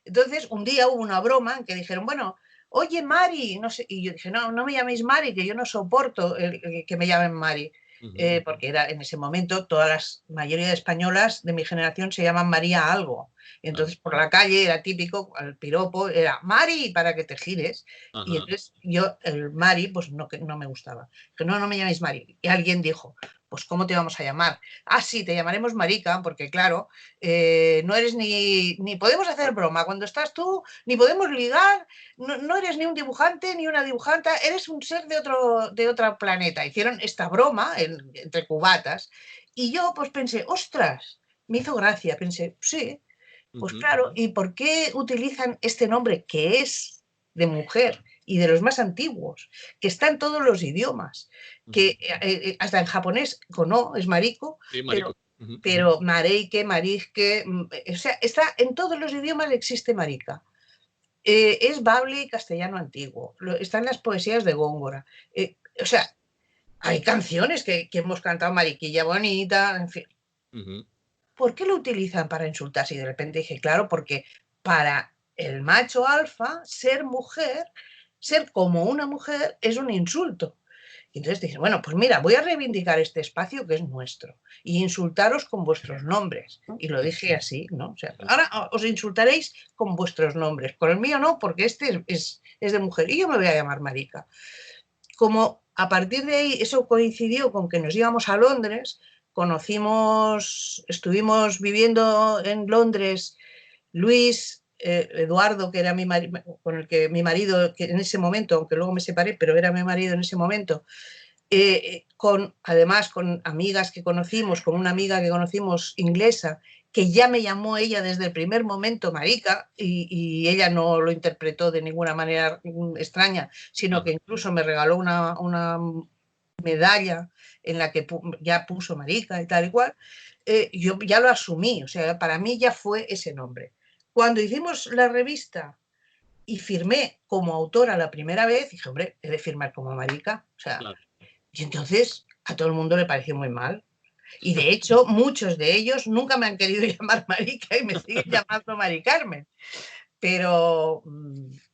entonces un día hubo una broma en que dijeron, bueno, oye Mari, no sé, y yo dije, no me llaméis Mari, que yo no soporto el que me llamen Mari, porque era en ese momento todas las mayoría de españolas de mi generación se llaman María algo. Entonces por la calle era típico, el piropo era Mari para que te gires. Y entonces yo, el Mari, pues no me gustaba. Que no me llaméis Mari. Y alguien dijo, pues ¿cómo te vamos a llamar? Ah, sí, te llamaremos Marica, porque claro, no eres ni podemos hacer broma cuando estás tú, ni podemos ligar, no eres ni un dibujante ni una dibujanta, eres un ser de otro planeta. Hicieron esta broma entre cubatas y yo pues pensé, ostras, me hizo gracia, pensé, sí, pues claro, ¿y por qué utilizan este nombre que es de mujer y de los más antiguos, que está en todos los idiomas, que hasta en japonés kono es mariko, sí, pero mareike, marisque, o sea, está en todos los idiomas existe marica. Es bable y castellano antiguo, están las poesías de Góngora, o sea, hay canciones que hemos cantado, Mariquilla Bonita, en fin. ¿Por qué lo utilizan para insultarse? Y de repente dije, claro, porque para el macho alfa, ser mujer, ser como una mujer, es un insulto. Y entonces dije, bueno, pues mira, voy a reivindicar este espacio que es nuestro y insultaros con vuestros nombres. Y lo dije así, ¿no? O sea, ahora os insultaréis con vuestros nombres, con el mío no, porque este es de mujer y yo me voy a llamar Marica. como a partir de ahí eso coincidió con que nos íbamos a Londres, estuvimos viviendo en Londres Luis, Eduardo, que era con el que mi marido, que en ese momento, aunque luego me separé, pero era mi marido en ese momento, además con amigas que conocimos, con una amiga que conocimos inglesa, que ya me llamó ella desde el primer momento marica, y ella no lo interpretó de ninguna manera extraña, sino que incluso me regaló una medalla en la que ya puso marica y tal y cual. Yo ya lo asumí, o sea, para mí ya fue ese nombre. Cuando hicimos la revista y firmé como autora la primera vez, dije, hombre, he de firmar como marica, o sea, claro. Y entonces a todo el mundo le pareció muy mal. Y de hecho, muchos de ellos nunca me han querido llamar marica y me siguen llamando Mari Carmen. Pero,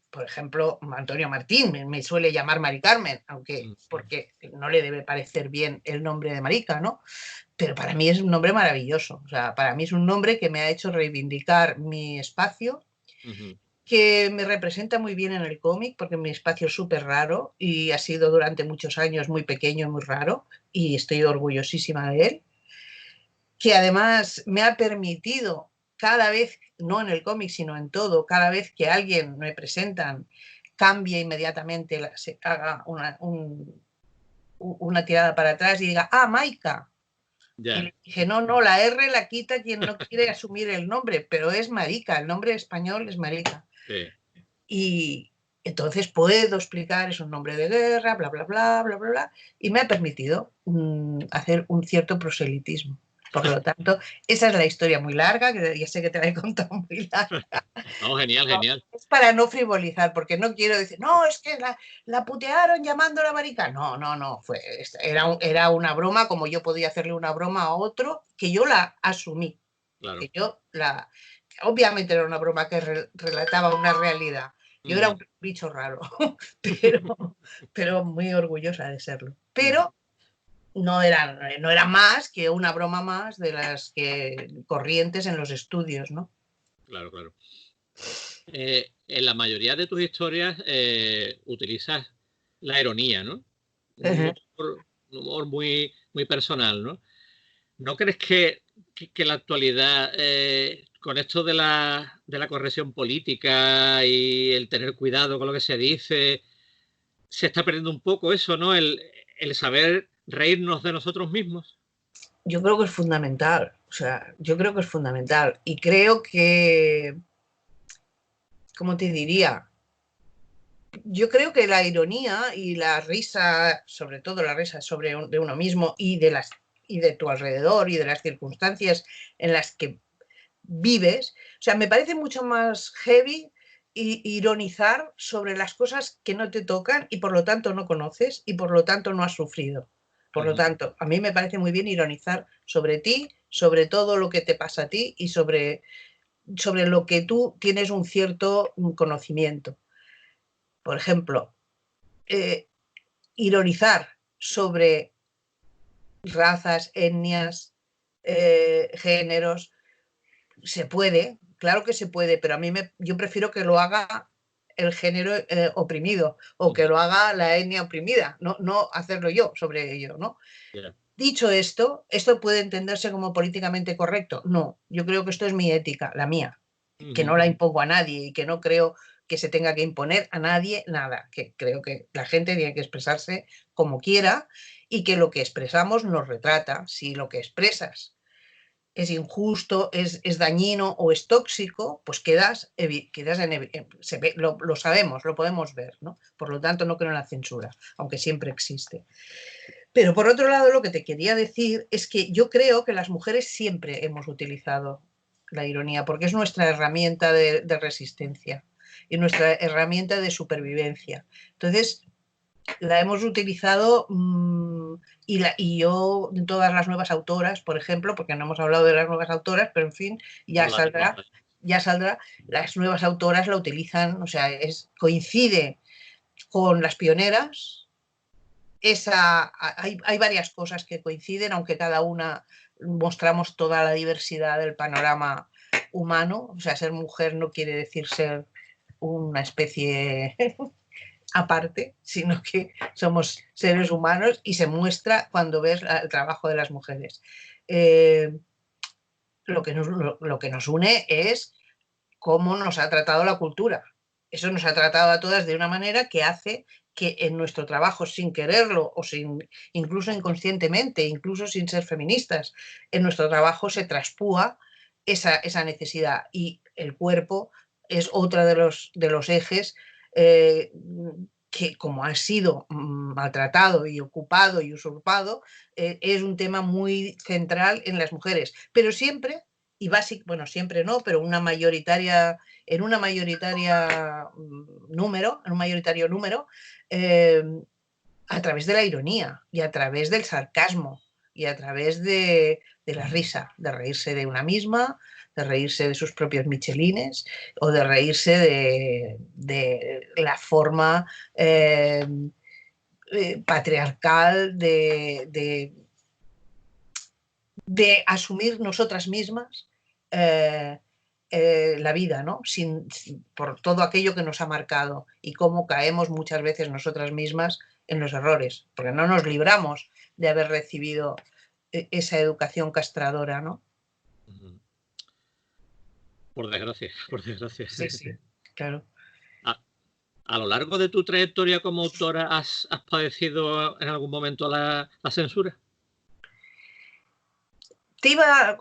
por ejemplo, Antonio Martín me suele llamar Mari Carmen, aunque porque no le debe parecer bien el nombre de marica, ¿no? Pero para mí es un nombre maravilloso. O sea, para mí es un nombre que me ha hecho reivindicar mi espacio, que me representa muy bien en el cómic, porque mi espacio es súper raro y ha sido durante muchos años muy pequeño y muy raro, y estoy orgullosísima de él, que además me ha permitido cada vez, no en el cómic, sino en todo, cada vez que alguien me presentan, cambie inmediatamente, haga una tirada para atrás y diga, ah, Maika. Yeah. Y le dije, no, la R la quita quien no quiere asumir el nombre, pero es Marica, el nombre español es Marica. Sí. Y entonces puedo explicar, es un nombre de guerra, bla, bla, bla, bla, bla, bla, y me ha permitido hacer un cierto proselitismo. Por lo tanto, esa es la historia muy larga, que ya sé que te la he contado muy larga. No, genial, genial. Es para no frivolizar, porque no quiero decir, no, es que la putearon llamándola marica. No, era una broma, como yo podía hacerle una broma a otro, que yo la asumí. Claro. Que obviamente era una broma que relataba una realidad. Yo era un bicho raro, pero muy orgullosa de serlo. Pero no era más que una broma más de las que corrientes en los estudios, ¿no? Claro, claro. En la mayoría de tus historias utilizas la ironía, ¿no? Un humor muy, muy personal, ¿no? ¿No crees que la actualidad, con esto de la corrección política y el tener cuidado con lo que se dice, se está perdiendo un poco eso, ¿no? El saber reírnos de nosotros mismos? Yo creo que es fundamental, o sea, yo creo que es fundamental y creo que, ¿cómo te diría? Yo creo que la ironía y la risa, sobre todo la risa de uno mismo y de tu alrededor y de las circunstancias en las que vives, o sea, me parece mucho más heavy ironizar sobre las cosas que no te tocan y por lo tanto no conoces y por lo tanto no has sufrido. Por lo tanto, a mí me parece muy bien ironizar sobre ti, sobre todo lo que te pasa a ti y sobre lo que tú tienes un cierto conocimiento. Por ejemplo, ironizar sobre razas, etnias, géneros, se puede, claro que se puede, pero a mí yo prefiero que lo haga el género oprimido o que lo haga la etnia oprimida, no hacerlo yo sobre ello, ¿no? Yeah. Dicho esto puede entenderse como políticamente correcto. No, yo creo que esto es mi ética, la mía, que no la impongo a nadie y que no creo que se tenga que imponer a nadie nada, que creo que la gente tiene que expresarse como quiera y que lo que expresamos nos retrata. Si lo que expresas es injusto, es dañino o es tóxico, pues lo sabemos, lo podemos ver, ¿no? Por lo tanto, no creo en la censura, aunque siempre existe. Pero por otro lado, lo que te quería decir es que yo creo que las mujeres siempre hemos utilizado la ironía, porque es nuestra herramienta de resistencia y nuestra herramienta de supervivencia. Entonces, la hemos utilizado y yo, todas las nuevas autoras, por ejemplo, porque no hemos hablado de las nuevas autoras, pero en fin, ya saldrá, las nuevas autoras la utilizan, o sea, coincide con las pioneras. Hay varias cosas que coinciden, aunque cada una mostramos toda la diversidad del panorama humano. O sea, ser mujer no quiere decir ser una especie aparte, sino que somos seres humanos y se muestra cuando ves el trabajo de las mujeres. Lo que nos une es cómo nos ha tratado la cultura. Eso nos ha tratado a todas de una manera que hace que en nuestro trabajo, sin quererlo o incluso inconscientemente, incluso sin ser feministas, en nuestro trabajo se traspúa esa necesidad, y el cuerpo es otro de los ejes que, como ha sido maltratado y ocupado y usurpado, es un tema muy central en las mujeres, pero siempre, y bueno, siempre no, pero en un mayoritario número, a través de la ironía y a través del sarcasmo y a través de la risa, de reírse de una misma, de reírse de sus propios michelines o de reírse de la forma patriarcal de asumir nosotras mismas la vida, ¿no? Por todo aquello que nos ha marcado y cómo caemos muchas veces nosotras mismas en los errores, porque no nos libramos de haber recibido esa educación castradora, ¿no? Por desgracia, por desgracia. Sí, sí, claro. A lo largo de tu trayectoria como autora, ¿has padecido en algún momento la censura? Te iba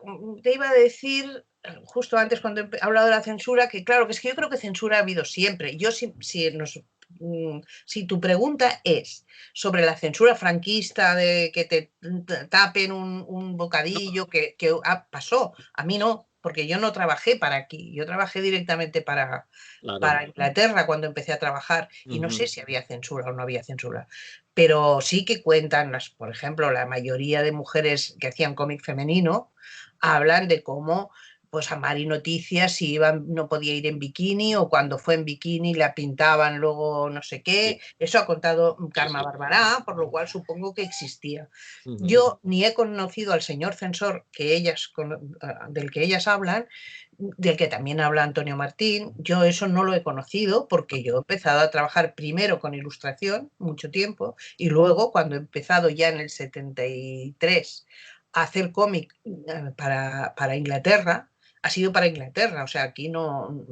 a decir justo antes, cuando he hablado de la censura, que claro, que es que yo creo que censura ha habido siempre. Yo, si tu pregunta es sobre la censura franquista, de que te tapen un bocadillo, que pasó, a mí no, porque yo no trabajé para aquí, yo trabajé directamente para Inglaterra cuando empecé a trabajar, y no sé si había censura o no había censura, pero sí que cuentan, por ejemplo, la mayoría de mujeres que hacían cómic femenino hablan de cómo pues a Mari Noticias no podía ir en bikini, o cuando fue en bikini la pintaban luego no sé qué. Sí. Eso ha contado Karma Barberá, por lo cual supongo que existía. Yo ni he conocido al señor censor del que ellas hablan, del que también habla Antonio Martín. Yo eso no lo he conocido porque yo he empezado a trabajar primero con ilustración mucho tiempo, y luego, cuando he empezado ya en el 73 a hacer cómic para Inglaterra, ha sido para Inglaterra, o sea, aquí no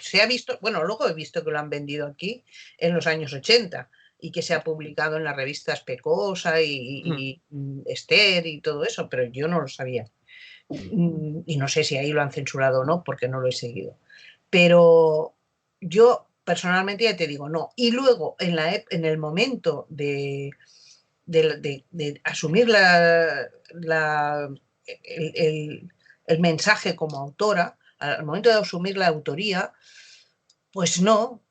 se ha visto, bueno, luego he visto que lo han vendido aquí en los años 80 y que se ha publicado en las revistas Pecosa y Esther y todo eso, pero yo no lo sabía. Y no sé si ahí lo han censurado o no, porque no lo he seguido. Pero yo personalmente ya te digo, no. Y luego, en el momento de asumir el mensaje como autora, al momento de asumir la autoría, pues no,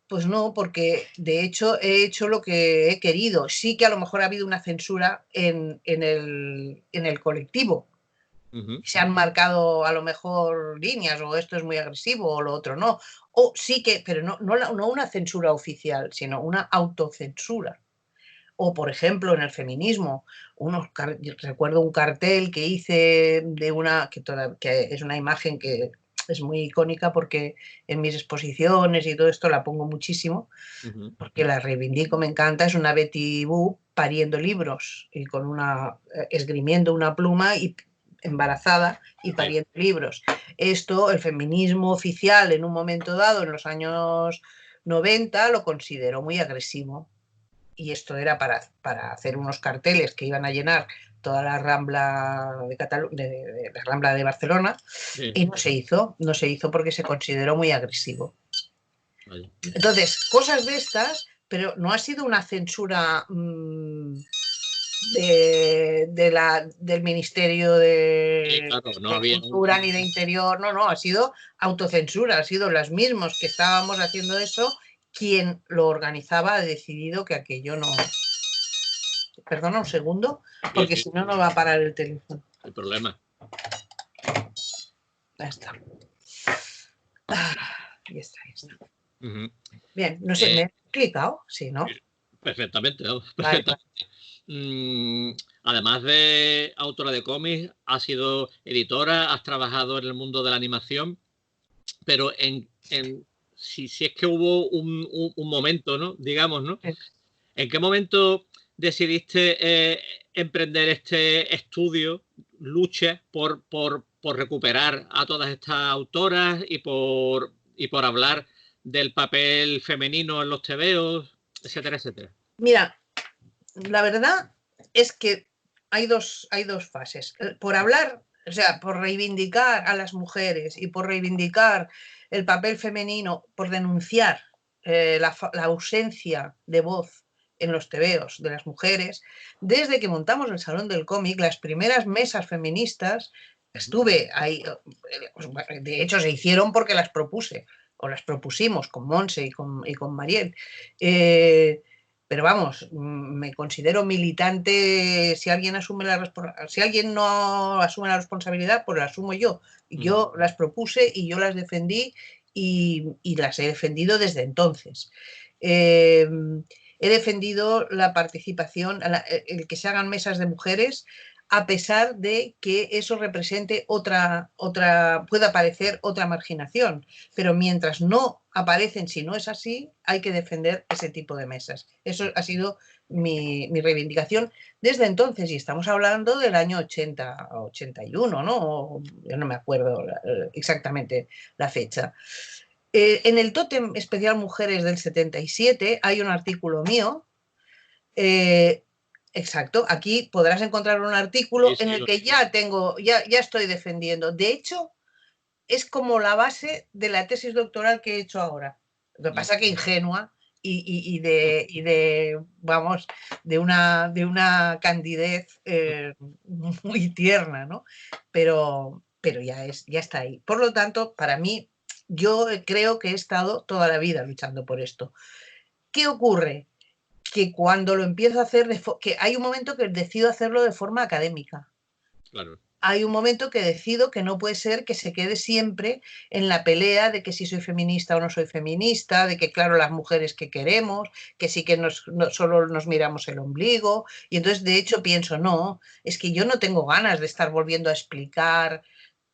porque de hecho he hecho lo que he querido. Sí que a lo mejor ha habido una censura en el colectivo. Se han marcado a lo mejor líneas, o esto es muy agresivo o lo otro no. O sí que, pero no una censura oficial, sino una autocensura. O, por ejemplo, en el feminismo, recuerdo un cartel que hice de que es una imagen que es muy icónica, porque en mis exposiciones y todo esto la pongo muchísimo, porque la reivindico, me encanta. Es una Betty Boop pariendo libros y esgrimiendo una pluma y embarazada y pariendo libros. Esto, el feminismo oficial, en un momento dado, en los años 90, lo consideró muy agresivo. Y esto era para hacer unos carteles que iban a llenar toda la Rambla de la Rambla de Barcelona, y no se hizo porque se consideró muy agresivo. Entonces, cosas de estas, pero no ha sido una censura del Ministerio de Cultura ni de Interior, no, ha sido autocensura, ha sido los mismos que estábamos haciendo eso. Quien lo organizaba ha decidido que aquello no. Perdona un segundo, porque si no, no va a parar el teléfono. El problema. Ya está. Ya está. Bien, no sé, ¿me he explicado? Sí, ¿no? Perfectamente, ¿no? Perfectamente. Además de autora de cómics, has sido editora, has trabajado en el mundo de la animación, pero si es que hubo un momento, ¿no? Digamos, ¿no? ¿En qué momento decidiste emprender este estudio, lucha por recuperar a todas estas autoras y por hablar del papel femenino en los tebeos, etcétera, etcétera? Mira, la verdad es que hay dos fases. Por hablar, o sea, por reivindicar a las mujeres y por reivindicar el papel femenino, por denunciar la ausencia de voz en los tebeos de las mujeres, desde que montamos el Salón del Cómic, las primeras mesas feministas, estuve ahí, de hecho se hicieron porque las propuse, o las propusimos con Monse y con Mariel. Pero vamos, me considero militante. Si alguien no asume la responsabilidad, pues la asumo yo. Yo las propuse y yo las defendí y las he defendido desde entonces. He defendido la participación, el que se hagan mesas de mujeres, a pesar de que eso represente pueda parecer otra marginación. Pero mientras no aparecen, si no es así, hay que defender ese tipo de mesas. Eso ha sido mi reivindicación desde entonces, y estamos hablando del año 80, 81, ¿no? Yo no me acuerdo exactamente la fecha. En el Tótem Especial Mujeres del 77 hay un artículo mío. Exacto, aquí podrás encontrar un artículo en el que ya estoy defendiendo. De hecho, es como la base de la tesis doctoral que he hecho ahora. Lo que pasa es que ingenua y de una candidez muy tierna, ¿no? Pero ya está ahí. Por lo tanto, para mí, yo creo que he estado toda la vida luchando por esto. ¿Qué ocurre? Que cuando lo empiezo a hacer, que hay un momento que decido hacerlo de forma académica. Claro. Hay un momento que decido que no puede ser que se quede siempre en la pelea de que si soy feminista o no soy feminista, de que claro, las mujeres que queremos, que sí que solo nos miramos el ombligo. Y entonces, de hecho, pienso, no, es que yo no tengo ganas de estar volviendo a explicar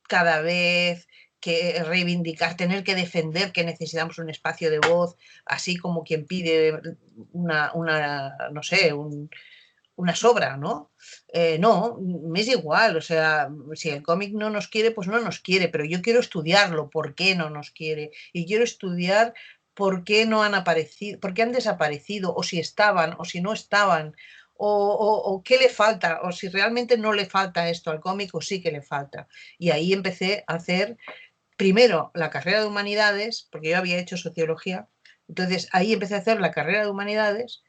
cada vez, que reivindicar, tener que defender que necesitamos un espacio de voz, así como quien pide no sé, una sobra, ¿no? No, me es igual, o sea, si el cómic no nos quiere, pues no nos quiere, pero yo quiero estudiarlo, por qué no nos quiere, y quiero estudiar por qué no han aparecido, por qué han desaparecido, o si estaban, o si no estaban, o qué le falta, o si realmente no le falta esto al cómic, o sí que le falta. Y ahí empecé a hacer primero la carrera de humanidades, porque yo había hecho sociología, entonces ahí empecé a hacer la carrera de humanidades.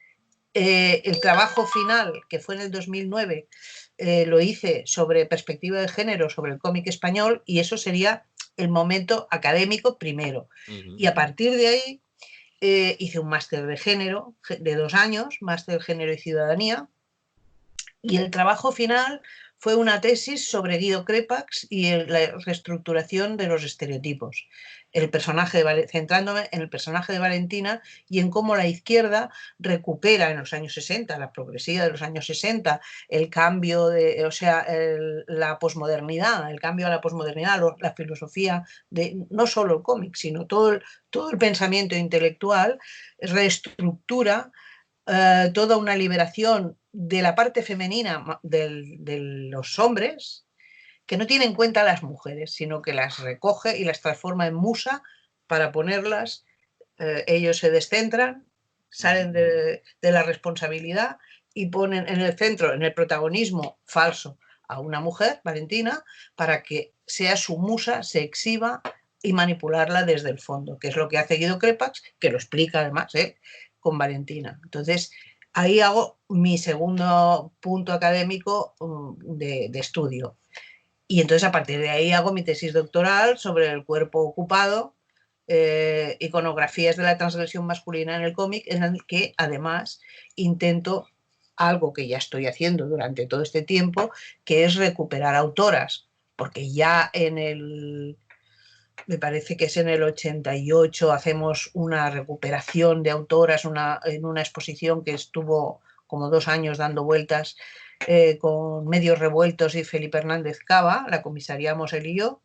El trabajo final, que fue en el 2009, lo hice sobre perspectiva de género, sobre el cómic español, y eso sería el momento académico primero. Y a partir de ahí hice un máster de género de 2 años, máster de género y ciudadanía, y el trabajo final fue una tesis sobre Guido Crepax y la reestructuración de los estereotipos, centrándome en el personaje de Valentina y en cómo la izquierda recupera en los años 60, la progresiva de los años 60, el cambio la posmodernidad, el cambio a la posmodernidad, la filosofía de no solo el cómic, sino todo el pensamiento intelectual, reestructura toda una liberación de la parte femenina de los hombres, que no tiene en cuenta a las mujeres, sino que las recoge y las transforma en musa para ponerlas. Ellos se descentran, salen de la responsabilidad y ponen en el centro, en el protagonismo falso, a una mujer, Valentina, para que sea su musa, se exhiba y manipularla desde el fondo, que es lo que hace Guido Crepax, que lo explica además con Valentina. Entonces, ahí hago mi segundo punto académico de estudio. Y entonces a partir de ahí hago mi tesis doctoral sobre el cuerpo ocupado, iconografías de la transgresión masculina en el cómic, en el que además intento algo que ya estoy haciendo durante todo este tiempo, que es recuperar autoras, porque ya me parece que es en el 88, hacemos una recuperación de autoras en una exposición que estuvo como 2 años dando vueltas, con Medios Revueltos y Felipe Hernández Cava, la comisariamos él y yo,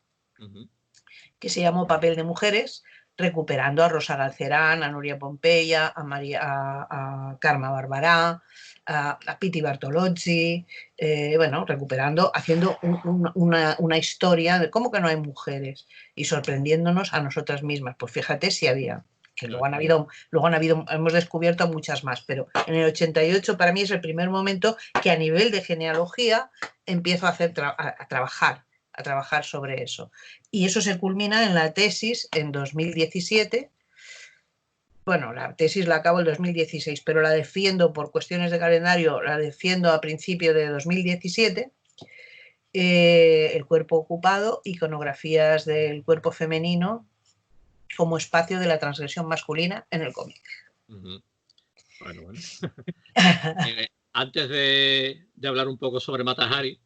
que se llamó Papel de Mujeres, recuperando a Rosa Galcerán, a Nuria Pompeya, a Carme Barberá, a Piti Bartolozzi, bueno, recuperando, haciendo una historia de cómo que no hay mujeres y sorprendiéndonos a nosotras mismas. Pues fíjate si había, que luego han habido, hemos descubierto muchas más, pero en el 88 para mí es el primer momento que a nivel de genealogía empiezo a trabajar sobre eso. Y eso se culmina en la tesis en 2017. Bueno, la tesis la acabo en 2016, pero la defiendo por cuestiones de calendario, la defiendo a principio de 2017. El cuerpo ocupado, iconografías del cuerpo femenino como espacio de la transgresión masculina en el cómic. Bueno. Antes de hablar un poco sobre Mata Hari,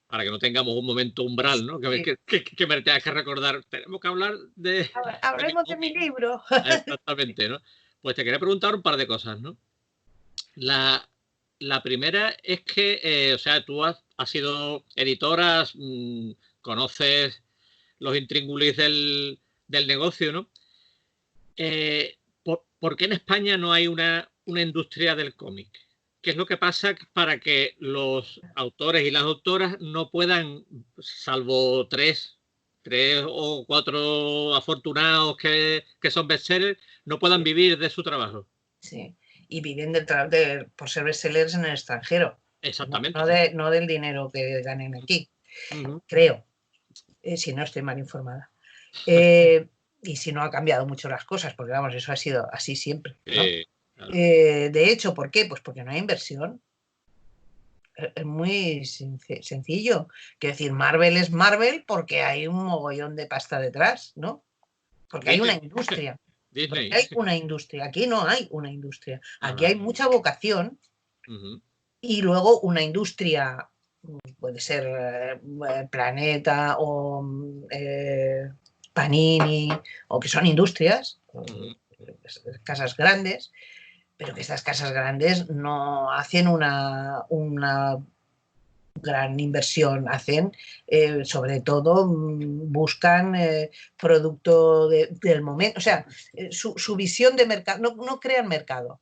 para que no tengamos un momento umbral, ¿no? Que me tengas que recordar, tenemos que hablar de... Hablemos de mi libro. Exactamente, ¿no? Pues te quería preguntar un par de cosas, ¿no? La primera es que, o sea, tú has sido editora, conoces los intríngulis del negocio, ¿no? ¿Por qué en España no hay una industria del cómic? ¿Qué es lo que pasa para que los autores y las autoras no puedan, salvo tres o cuatro afortunados que son bestsellers, no puedan vivir de su trabajo? Sí, y viven por ser bestsellers en el extranjero. Exactamente. No del dinero que ganen aquí, creo, si no estoy mal informada. Y si no ha cambiado mucho las cosas, porque vamos, eso ha sido así siempre, ¿no? Claro. De hecho, ¿por qué? Pues porque no hay inversión. Es muy sencillo. Quiero decir, Marvel es Marvel porque hay un mogollón de pasta detrás, ¿no? Porque hay una industria. Porque hay una industria. Aquí no hay una industria. Aquí hay mucha vocación y luego una industria, puede ser Planeta o Panini, o que son industrias, casas grandes, pero que estas casas grandes no hacen una gran inversión, hacen sobre todo buscan producto del momento, o sea, su visión de mercado, no crean mercado.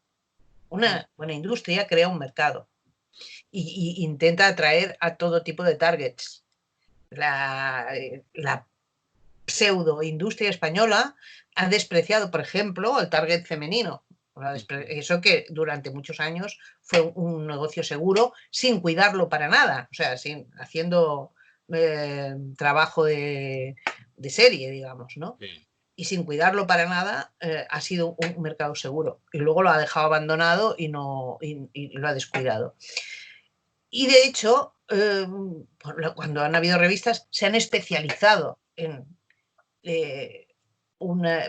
Una buena industria crea un mercado y intenta atraer a todo tipo de targets. La pseudo industria española ha despreciado, por ejemplo, el target femenino. Eso que durante muchos años fue un negocio seguro sin cuidarlo para nada, o sea, haciendo trabajo de serie, digamos, ¿no? Sí. Y sin cuidarlo para nada ha sido un mercado seguro. Y luego lo ha dejado abandonado y lo ha descuidado. Y de hecho, cuando han habido revistas, se han especializado en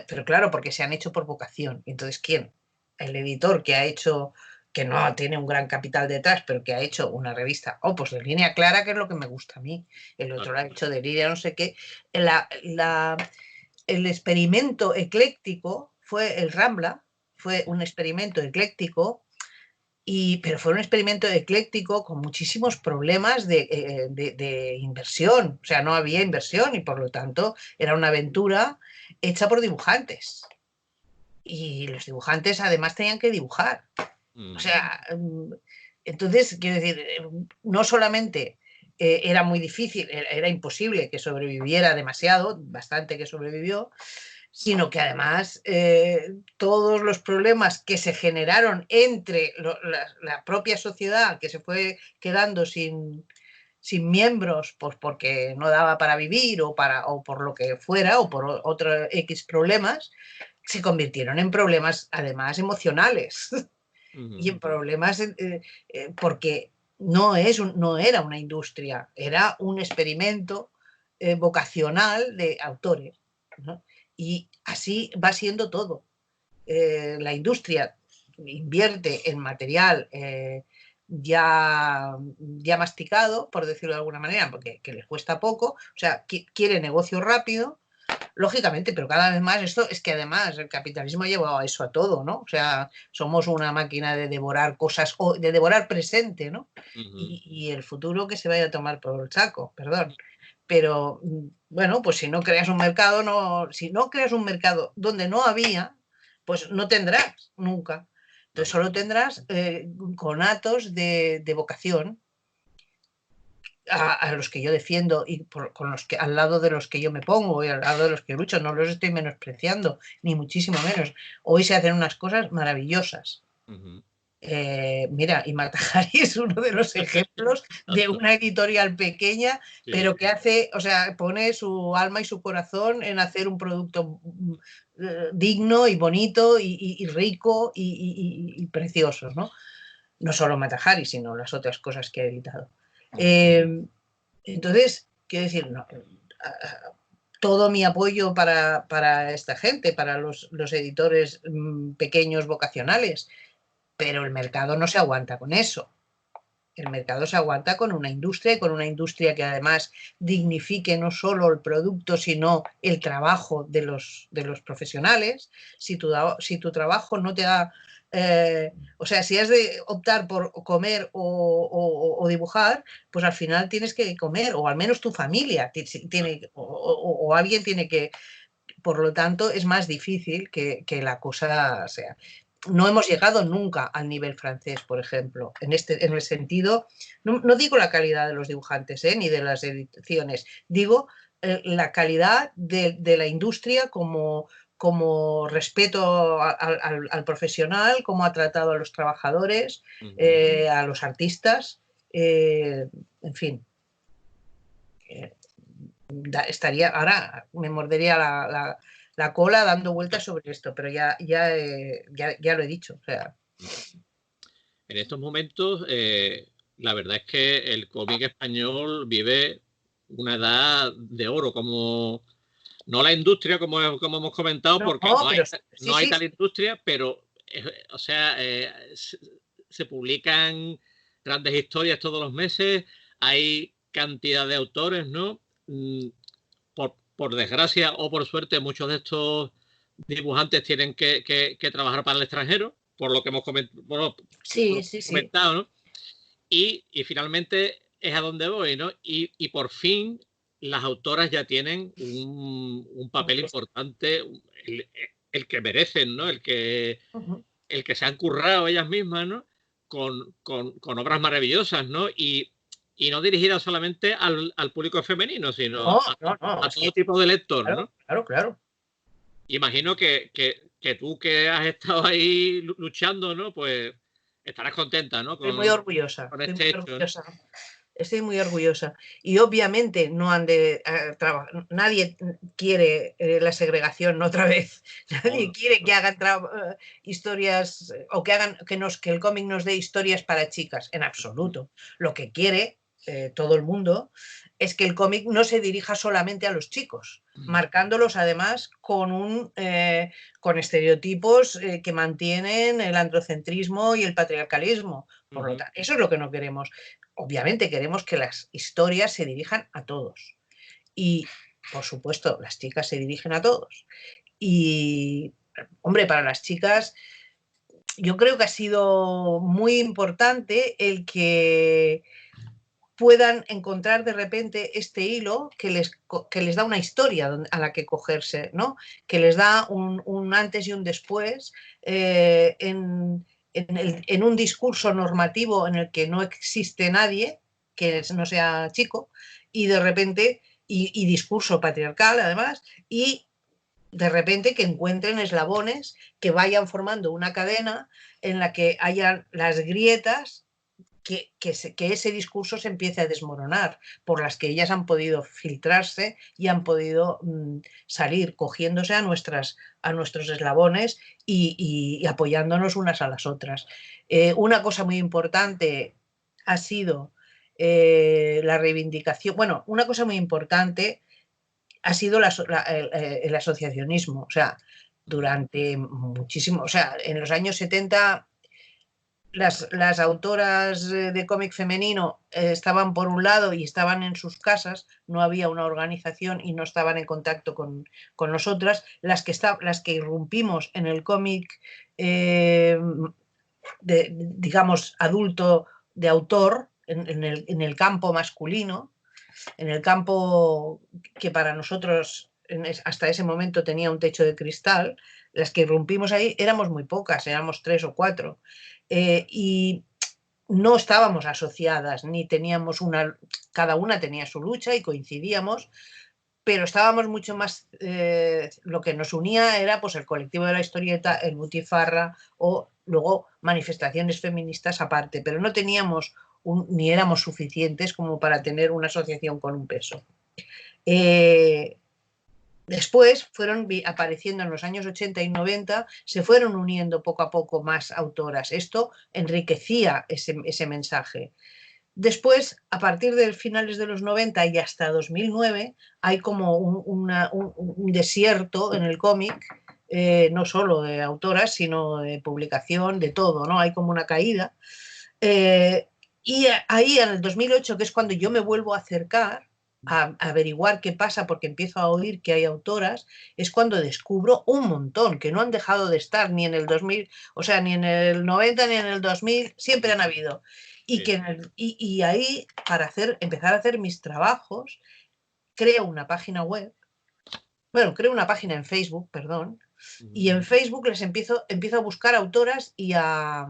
pero claro, porque se han hecho por vocación. Entonces, ¿quién? El editor que ha hecho, que no tiene un gran capital detrás, pero que ha hecho una revista, pues de línea clara, que es lo que me gusta a mí. El otro lo ha hecho de línea no sé qué. El experimento ecléctico fue el Rambla, fue un experimento ecléctico, pero fue un experimento ecléctico con muchísimos problemas de inversión. O sea, no había inversión y por lo tanto era una aventura hecha por dibujantes. Y los dibujantes además tenían que dibujar. O sea, entonces, quiero decir, no solamente era muy difícil, era imposible que sobreviviera demasiado, bastante que sobrevivió, sino que además todos los problemas que se generaron entre la propia sociedad, que se fue quedando sin miembros, pues porque no daba para vivir o por lo que fuera, o por otros X problemas, se convirtieron en problemas además emocionales y en problemas porque no era una industria, era un experimento vocacional de autores, ¿no? Y así va siendo todo. La industria invierte en material ya masticado, por decirlo de alguna manera, porque les cuesta poco, o sea, quiere negocio rápido, lógicamente, pero cada vez más esto es que además el capitalismo ha llevado a eso a todo, ¿no? O sea, somos una máquina de devorar cosas, o de devorar presente, ¿no? Y el futuro que se vaya a tomar por el saco, perdón. pero bueno, pues si no creas un mercado, si no creas un mercado donde no había, pues no tendrás nunca. Entonces solo tendrás conatos de vocación a los que yo defiendo y con los que, al lado de los que yo me pongo y al lado de los que lucho. No los estoy menospreciando, ni muchísimo menos. Hoy se hacen unas cosas maravillosas. Mira, y Mata Hari es uno de los ejemplos de una editorial pequeña, pero que hace, o sea, pone su alma y su corazón en hacer un producto digno y bonito y rico y precioso, ¿no? No solo Mata Hari, sino las otras cosas que ha editado. Entonces, quiero decir, no, todo mi apoyo para esta gente, para los editores pequeños vocacionales, pero el mercado no se aguanta con eso. El mercado se aguanta con una industria y con una industria que además dignifique no solo el producto, sino el trabajo de los profesionales. Si tu trabajo no te da... o sea, si has de optar por comer o dibujar, pues al final tienes que comer, o al menos tu familia tiene, o alguien tiene que... Por lo tanto, es más difícil que la cosa sea. No hemos llegado nunca al nivel francés, por ejemplo, en el sentido, no digo la calidad de los dibujantes, ni de las ediciones, digo la calidad de la industria como respeto al profesional, cómo ha tratado a los trabajadores, a los artistas, en fin. Estaría, ahora me mordería la cola dando vueltas sobre esto, pero ya lo he dicho. O sea. En estos momentos, la verdad es que el cómic español vive una edad de oro, como no la industria, como hemos comentado, porque no hay tal industria, pero, o sea, se publican grandes historias todos los meses, hay cantidad de autores, ¿no? Por desgracia o por suerte, muchos de estos dibujantes tienen que trabajar para el extranjero, por lo que hemos comentado, ¿no? Y finalmente es a donde voy, ¿no? Y por fin las autoras ya tienen un papel importante, el que merecen, ¿no? El que se han currado ellas mismas, ¿no? Con obras maravillosas, ¿no? Y no dirigidas solamente al público femenino, sino a todo tipo de lector, claro, ¿no? Claro. Imagino que tú, que has estado ahí luchando, ¿no? Pues estarás contenta, ¿no? Estoy muy orgullosa. Con este hecho, ¿no? Estoy muy orgullosa. Y obviamente no han de trabajar. Nadie quiere la segregación otra vez. Nadie quiere que hagan historias o que hagan que el cómic nos dé historias para chicas. En absoluto. Lo que quiere todo el mundo es que el cómic no se dirija solamente a los chicos, marcándolos además con estereotipos que mantienen el androcentrismo y el patriarcalismo. Por lo tanto, eso es lo que no queremos. Obviamente queremos que las historias se dirijan a todos. Y, por supuesto, las chicas se dirigen a todos. Y, hombre, para las chicas, yo creo que ha sido muy importante el que puedan encontrar de repente este hilo que les da una historia a la que cogerse, ¿no? Que les da un antes y un después en un discurso normativo en el que no existe nadie que no sea chico, y de repente, y discurso patriarcal además, y de repente que encuentren eslabones que vayan formando una cadena en la que hayan las grietas que ese discurso se empiece a desmoronar, por las que ellas han podido filtrarse y han podido salir cogiéndose a nuestros eslabones y apoyándonos unas a las otras. Una cosa muy importante ha sido la reivindicación, bueno, una cosa muy importante ha sido el asociacionismo, o sea, durante muchísimo, o sea, en los años 70 las autoras de cómic femenino estaban por un lado y estaban en sus casas, no había una organización y no estaban en contacto con nosotras. Las que irrumpimos en el cómic, digamos, adulto de autor, en el campo masculino, en el campo que para nosotros hasta ese momento tenía un techo de cristal, las que irrumpimos ahí éramos muy pocas, éramos 3 o 4. Y no estábamos asociadas, ni teníamos cada una tenía su lucha y coincidíamos, pero estábamos mucho más, lo que nos unía era pues el colectivo de la historieta, el Butifarra o luego manifestaciones feministas aparte, pero no teníamos ni éramos suficientes como para tener una asociación con un peso. Después fueron apareciendo en los años 80 y 90, se fueron uniendo poco a poco más autoras. Esto enriquecía ese mensaje. Después, a partir de finales de los 90 y hasta 2009, hay como un desierto en el cómic, no solo de autoras, sino de publicación, de todo, ¿no? Hay como una caída. Y ahí, en el 2008, que es cuando yo me vuelvo a acercar a averiguar qué pasa, porque empiezo a oír que hay autoras, es cuando descubro un montón, que no han dejado de estar ni en el 2000, o sea, ni en el 90 ni en el 2000, siempre han habido. Y ahí, para empezar a hacer mis trabajos, creo una página web, creo una página en Facebook, perdón, y en Facebook les empiezo a buscar autoras y a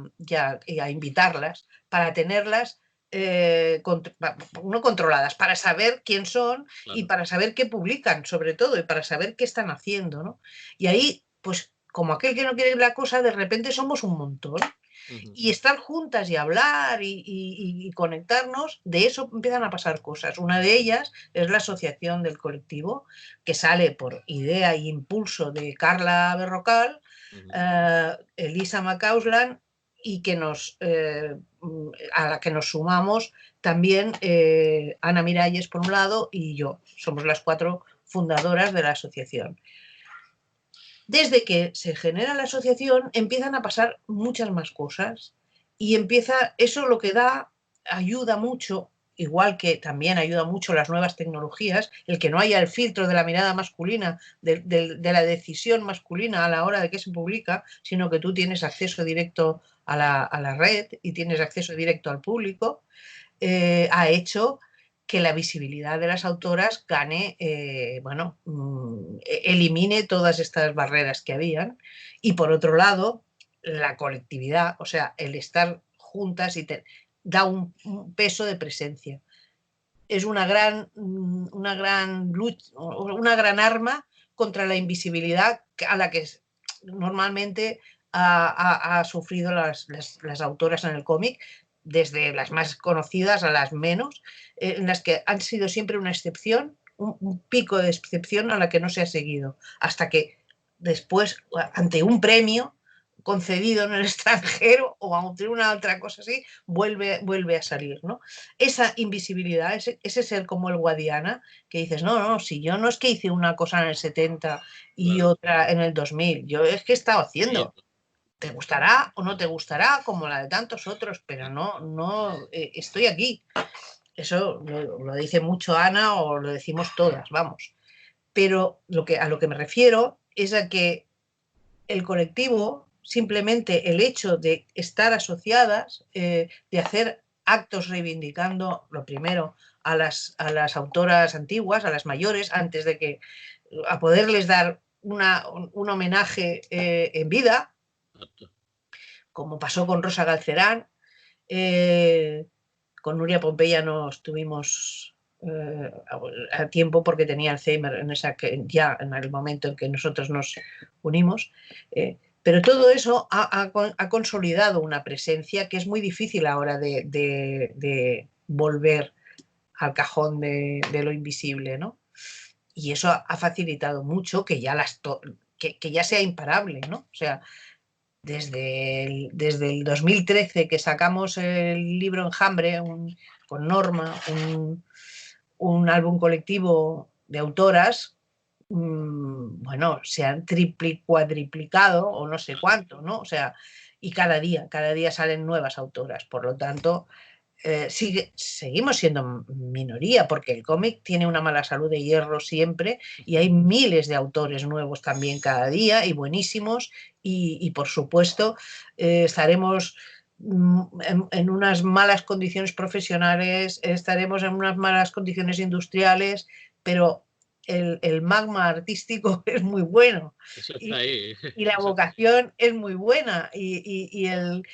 invitarlas para tenerlas no controladas, para saber quién son, claro, y para saber qué publican, sobre todo, y para saber qué están haciendo, ¿no? Y ahí, pues, como aquel que no quiere la cosa, de repente somos un montón. Y estar juntas y hablar y conectarnos, de eso empiezan a pasar cosas. Una de ellas es la asociación del colectivo, que sale por idea e impulso de Carla Berrocal, Elisa McCausland, y que a la que nos sumamos también Ana Miralles por un lado y yo. Somos las 4 fundadoras de la asociación. Desde que se genera la asociación empiezan a pasar muchas más cosas y eso lo que ayuda mucho, igual que también ayuda mucho las nuevas tecnologías, el que no haya el filtro de la mirada masculina, de la decisión masculina a la hora de que se publica, sino que tú tienes acceso directo a la red y tienes acceso directo al público, ha hecho que la visibilidad de las autoras gane, elimine todas estas barreras que habían. Y por otro lado, la colectividad, o sea, el estar juntas da un peso de presencia. Es una gran lucha, una gran arma contra la invisibilidad a la que normalmente ha sufrido las autoras en el cómic, desde las más conocidas a las menos, en las que han sido siempre una excepción, un pico de excepción a la que no se ha seguido, hasta que después, ante un premio concedido en el extranjero o ante una otra cosa así, vuelve a salir, ¿no? Esa invisibilidad, ese ser como el Guadiana, que dices, no, si yo no es que hice una cosa en el 70 y claro, otra en el 2000, yo es que he estado haciendo. Te gustará o no te gustará, como la de tantos otros, pero no estoy aquí. Eso lo dice mucho Ana o lo decimos todas, vamos. Pero a lo que me refiero es a que el colectivo, simplemente el hecho de estar asociadas, de hacer actos reivindicando, lo primero, a las autoras antiguas, a las mayores, antes de a poderles dar un homenaje en vida, como pasó con Rosa Galcerán. Con Nuria Pompeya no estuvimos a tiempo porque tenía Alzheimer ya en el momento en que nosotros nos unimos. Pero todo eso ha consolidado una presencia que es muy difícil ahora de volver al cajón de lo invisible, ¿no? Y eso ha facilitado mucho que ya sea imparable, ¿no? O sea, desde el 2013 que sacamos el libro Enjambre con Norma, un álbum colectivo de autoras, bueno, se han cuadriplicado o no sé cuánto, ¿no? O sea, y cada día salen nuevas autoras. Por lo tanto, seguimos siendo minoría porque el cómic tiene una mala salud de hierro siempre y hay miles de autores nuevos también cada día y buenísimos y por supuesto estaremos en unas malas condiciones profesionales, estaremos en unas malas condiciones industriales, pero el magma artístico es muy bueno. Eso está ahí. Y la vocación es muy buena. Y el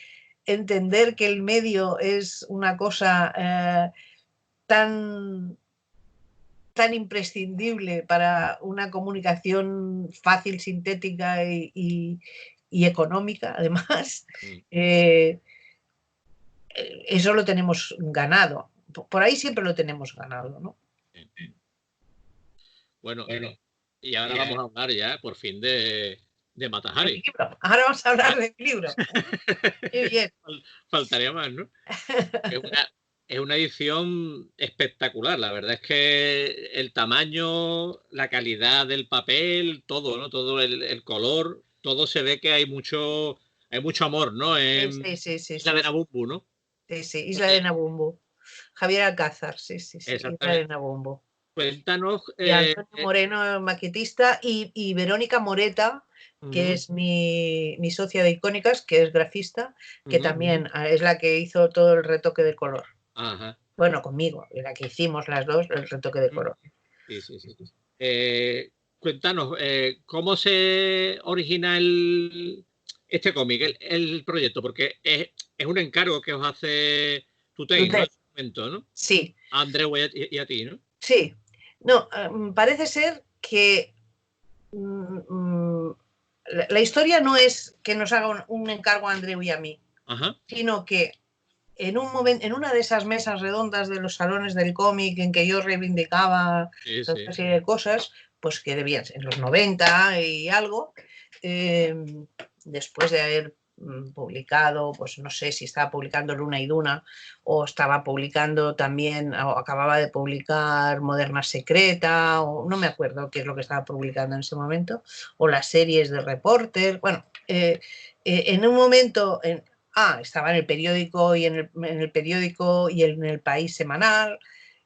entender que el medio es una cosa tan imprescindible para una comunicación fácil, sintética y económica, además, eso lo tenemos ganado. Por ahí siempre lo tenemos ganado, ¿no? Bueno, y ahora vamos a hablar ya, por fin, de Mata Hari. Ahora vamos a hablar del libro. Qué bien. Faltaría más, ¿no? Es una edición espectacular. La verdad es que el tamaño, la calidad del papel, todo, ¿no? Todo el color, todo se ve que hay mucho amor, ¿no? Sí, Isla de Nabumbu, ¿no? Sí, Isla de Nabumbu. Javier Alcázar, sí. Isla de Nabumbu. Cuéntanos. Y Antonio Moreno, maquetista, y Verónica Moreta, que es mi socia de Icónicas, que es grafista, que también es la que hizo todo el retoque de color. Ajá. Bueno, conmigo, la que hicimos las dos el retoque de color. Sí. Cuéntanos, ¿cómo se origina este cómic, el proyecto? Porque es un encargo que os hace Tutén, ¿no? En ese momento, ¿no? Sí. A Andreu y a ti, ¿no? Sí. No, parece ser que la historia no es que nos haga un encargo a Andreu y a mí, sino que en una de esas mesas redondas de los salones del cómic en que yo reivindicaba otra serie de cosas, pues que debían ser en los 90 y algo, después de haber publicado, pues no sé si estaba publicando Luna y Duna o estaba publicando también, o acababa de publicar Moderna Secreta, o no me acuerdo qué es lo que estaba publicando en ese momento, o las series de Reporter. Bueno, en un momento... estaba en el periódico y en el periódico y en el País semanal.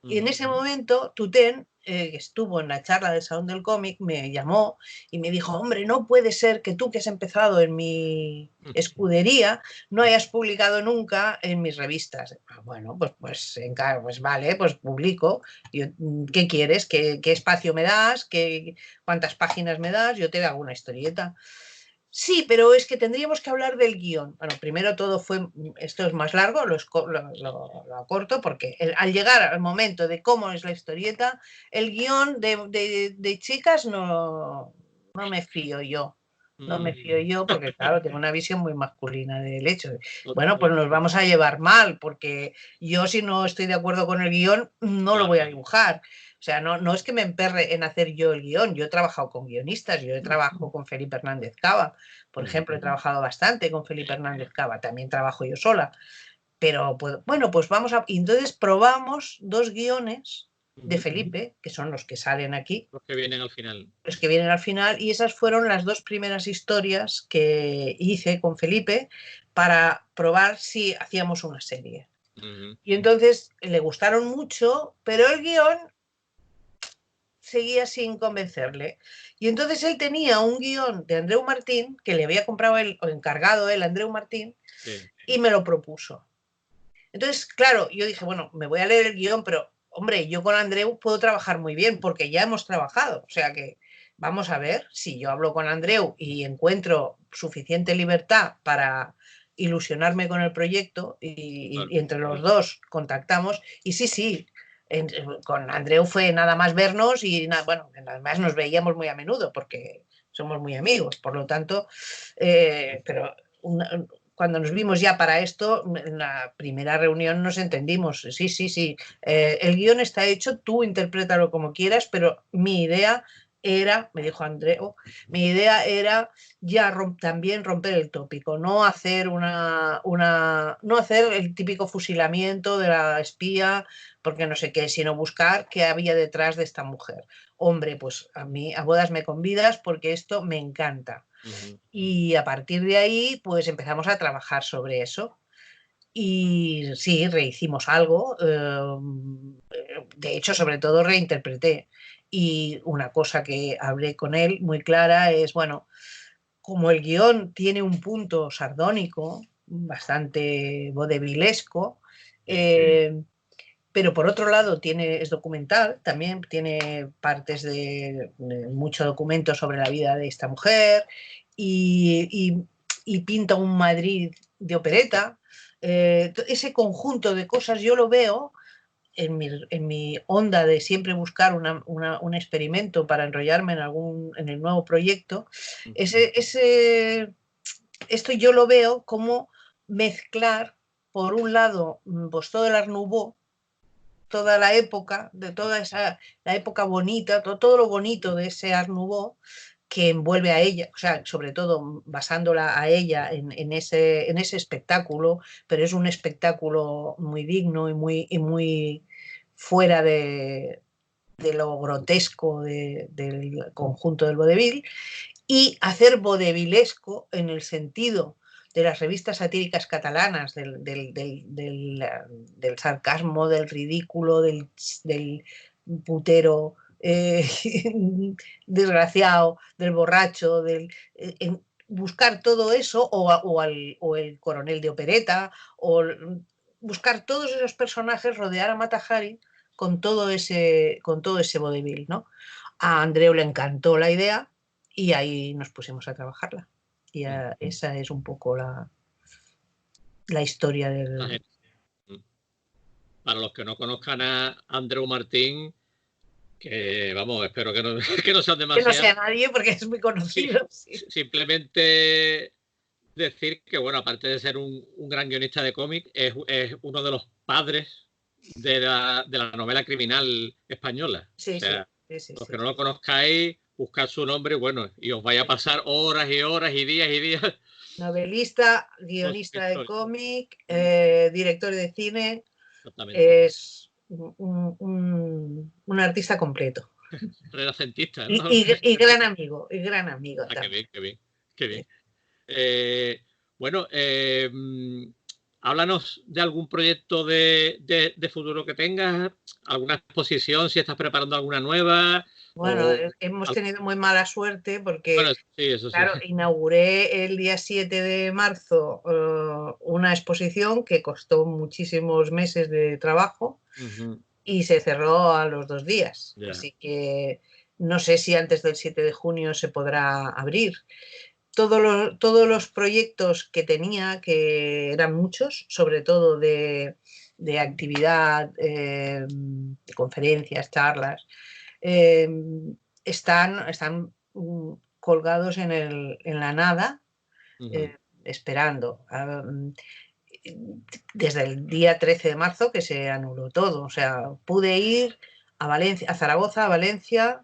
Y en ese momento, Tutén, que estuvo en la charla del Salón del Cómic, me llamó y me dijo: hombre, no puede ser que tú, que has empezado en mi escudería, no hayas publicado nunca en mis revistas. Bueno, pues vale, pues publico. ¿Qué quieres? ¿Qué espacio me das? ¿Cuántas páginas me das? Yo te hago una historieta. Sí, pero es que tendríamos que hablar del guión. Bueno, primero todo esto es más largo, lo acorto, porque al llegar al momento de cómo es la historieta, el guión de chicas no me fío yo. No me fío yo porque, claro, tengo una visión muy masculina del hecho. Bueno, pues nos vamos a llevar mal, porque yo, si no estoy de acuerdo con el guión, no lo voy a dibujar. O sea, no es que me emperre en hacer yo el guión. Yo he trabajado con guionistas, yo he trabajado con Felipe Hernández Cava, por ejemplo, he trabajado bastante con Felipe Hernández Cava, también trabajo yo sola. Pero bueno, pues vamos a... Y entonces probamos 2 guiones de Felipe, que son los que salen aquí. Los que vienen al final. Los que vienen al final, y esas fueron las 2 primeras historias que hice con Felipe para probar si hacíamos una serie. Y entonces le gustaron mucho, pero el guión seguía sin convencerle. Y entonces él tenía un guión de Andreu Martín, que le había comprado él, o encargado él, Andreu Martín, y me lo propuso. Entonces, claro, yo dije, bueno, me voy a leer el guión, pero, hombre, yo con Andreu puedo trabajar muy bien, porque ya hemos trabajado. O sea que vamos a ver si yo hablo con Andreu y encuentro suficiente libertad para ilusionarme con el proyecto y entre los dos contactamos. Y sí, con Andreu fue nada más vernos y bueno, además nos veíamos muy a menudo porque somos muy amigos, por lo tanto, pero cuando nos vimos ya para esto, en la primera reunión nos entendimos. Sí, el guión está hecho, tú interprétalo como quieras, pero mi idea era, me dijo Andreu, mi idea era ya también romper el tópico, no hacer no hacer el típico fusilamiento de la espía, porque no sé qué, sino buscar qué había detrás de esta mujer. Hombre, pues a mí a bodas me convidas porque esto me encanta. Y a partir de ahí, pues empezamos a trabajar sobre eso. Y sí, rehicimos algo. De hecho, sobre todo reinterpreté. Y una cosa que hablé con él muy clara es, bueno, como el guión tiene un punto sardónico, bastante vodevillesco. Pero por otro lado es documental, también tiene partes de mucho documento sobre la vida de esta mujer y pinta un Madrid de opereta. Ese conjunto de cosas yo lo veo en mi onda de siempre buscar un experimento para enrollarme en el nuevo proyecto. Esto yo lo veo como mezclar, por un lado, pues todo el Art Nouveau, toda la época, la época bonita, todo lo bonito de ese Art Nouveau que envuelve a ella, o sea, sobre todo basándola a ella en ese espectáculo, pero es un espectáculo muy digno y muy fuera de lo grotesco del conjunto del vodevil, y hacer vodevillesco en el sentido de las revistas satíricas catalanas, del sarcasmo, del ridículo, del putero desgraciado, del borracho, buscar todo eso, o el coronel de opereta, o buscar todos esos personajes, rodear a Mata Hari con todo ese vodevil, ¿no? A Andreu le encantó la idea y ahí nos pusimos a trabajarla. Y esa es un poco la historia del... Para los que no conozcan a Andreu Martín, que vamos, espero que no sean demasiado. Que no sea nadie porque es muy conocido. Sí. Simplemente decir que, bueno, aparte de ser un gran guionista de cómic, es uno de los padres de la novela criminal española. Sí, o sea, sí, los que no lo conozcáis, buscad su nombre, bueno, y os vaya a pasar horas y horas y días y días. Novelista, guionista de cómic, director de cine, es un artista completo. Renacentista, ¿no? Y gran amigo, Qué bien, qué bien. Bueno, háblanos de algún proyecto de futuro que tengas, alguna exposición, si estás preparando alguna nueva. Bueno, hemos tenido muy mala suerte porque, bueno, sí, eso claro, sí. Inauguré el día 7 de marzo una exposición que costó muchísimos meses de trabajo y se cerró a los 2 días. Así que no sé si antes del 7 de junio se podrá abrir. Todos los proyectos que tenía, que eran muchos, sobre todo de actividad, de conferencias, charlas, están colgados en la nada, esperando. Desde el día 13 de marzo que se anuló todo. O sea, pude ir a Valencia, a Zaragoza, a Valencia,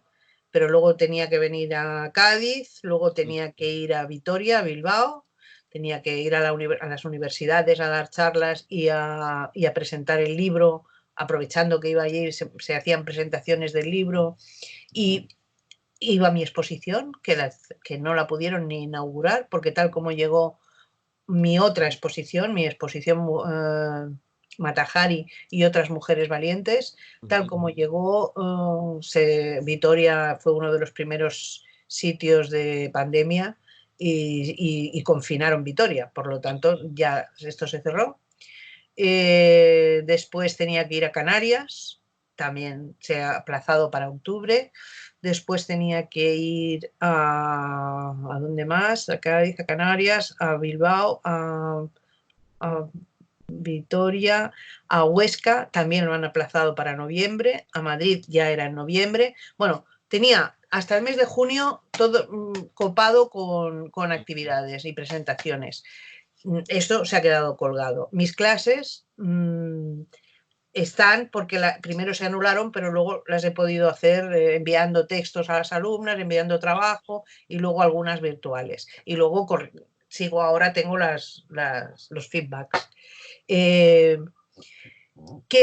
pero luego tenía que venir a Cádiz, luego tenía que ir a Vitoria, a Bilbao, tenía que ir a las universidades a dar charlas y a presentar el libro, aprovechando que iba allí, se hacían presentaciones del libro, y iba a mi exposición, que no la pudieron ni inaugurar, porque tal como llegó mi otra exposición, Mata Hari y otras mujeres valientes, tal como llegó, Vitoria fue uno de los primeros sitios de pandemia y confinaron Vitoria, por lo tanto ya esto se cerró. Después tenía que ir a Canarias, también se ha aplazado para octubre. Después tenía que ir a ¿dónde más? A Cádiz, a Canarias, a Bilbao, a Vitoria, a Huesca, también lo han aplazado para noviembre, a Madrid ya era en noviembre. Bueno, tenía hasta el mes de junio todo copado con actividades y presentaciones. Esto se ha quedado colgado. Mis clases están porque primero se anularon, pero luego las he podido hacer enviando textos a las alumnas, enviando trabajo y luego algunas virtuales. Y luego sigo ahora, tengo los feedbacks. ¿Qué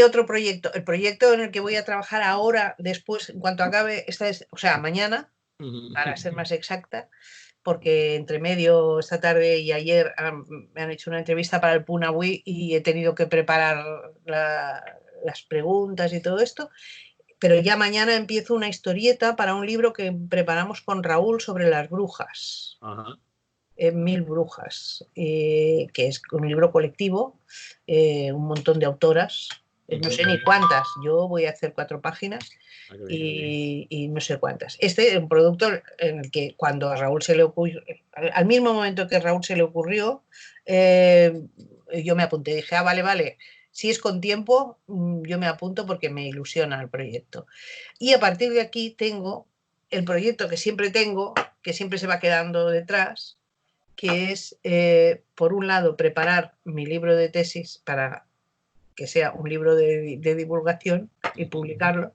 otro proyecto? El proyecto en el que voy a trabajar ahora, después, en cuanto acabe, o sea, mañana, para ser más exacta, porque entre medio, esta tarde y ayer, me han hecho una entrevista para el Punahui y he tenido que preparar las preguntas y todo esto, pero ya mañana empiezo una historieta para un libro que preparamos con Raúl sobre las brujas. Mil brujas, que es un libro colectivo, un montón de autoras, no sé ni cuántas, yo voy a hacer 4 páginas y no sé cuántas. Este es un producto en el que cuando a Raúl se le ocurrió, al mismo momento que a Raúl se le ocurrió, yo me apunté, dije, vale, vale, si es con tiempo, yo me apunto porque me ilusiona el proyecto. Y a partir de aquí tengo el proyecto que siempre se va quedando detrás, que es, por un lado, preparar mi libro de tesis para que sea un libro de divulgación y publicarlo.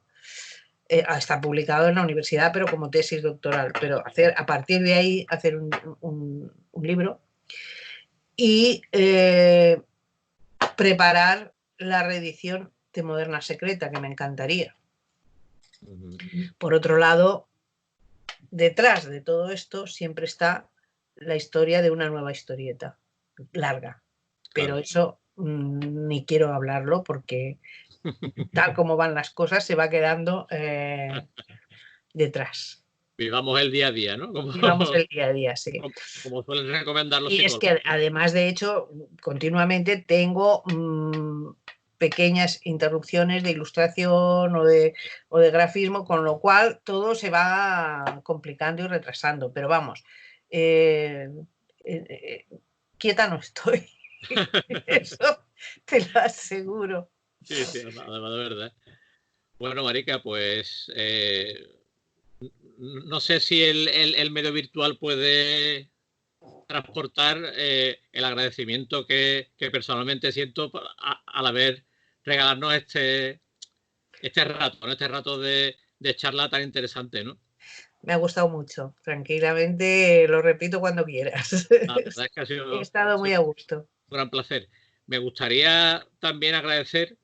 Está publicado en la universidad, pero como tesis doctoral, pero a partir de ahí hacer un libro y preparar la reedición de Moderna Secreta, que me encantaría. Por otro lado, detrás de todo esto siempre está la historia de una nueva historieta larga, pero eso ni quiero hablarlo porque tal como van las cosas se va quedando detrás. Vivamos el día a día, ¿no? Vivamos el día a día, sí. Como suelen recomendar los y psicólogos. Es que además, de hecho, continuamente tengo pequeñas interrupciones de ilustración o de grafismo, con lo cual todo se va complicando y retrasando. Pero vamos, quieta no estoy. Eso te lo aseguro. Sí, sí, además de verdad. Bueno, Marica, pues no sé si el medio virtual puede transportar el agradecimiento que personalmente siento al haber regalarnos este rato de charla tan interesante, ¿no? Me ha gustado mucho. Tranquilamente lo repito cuando quieras. La verdad es que He estado muy a gusto. Un gran placer. Me gustaría también agradecer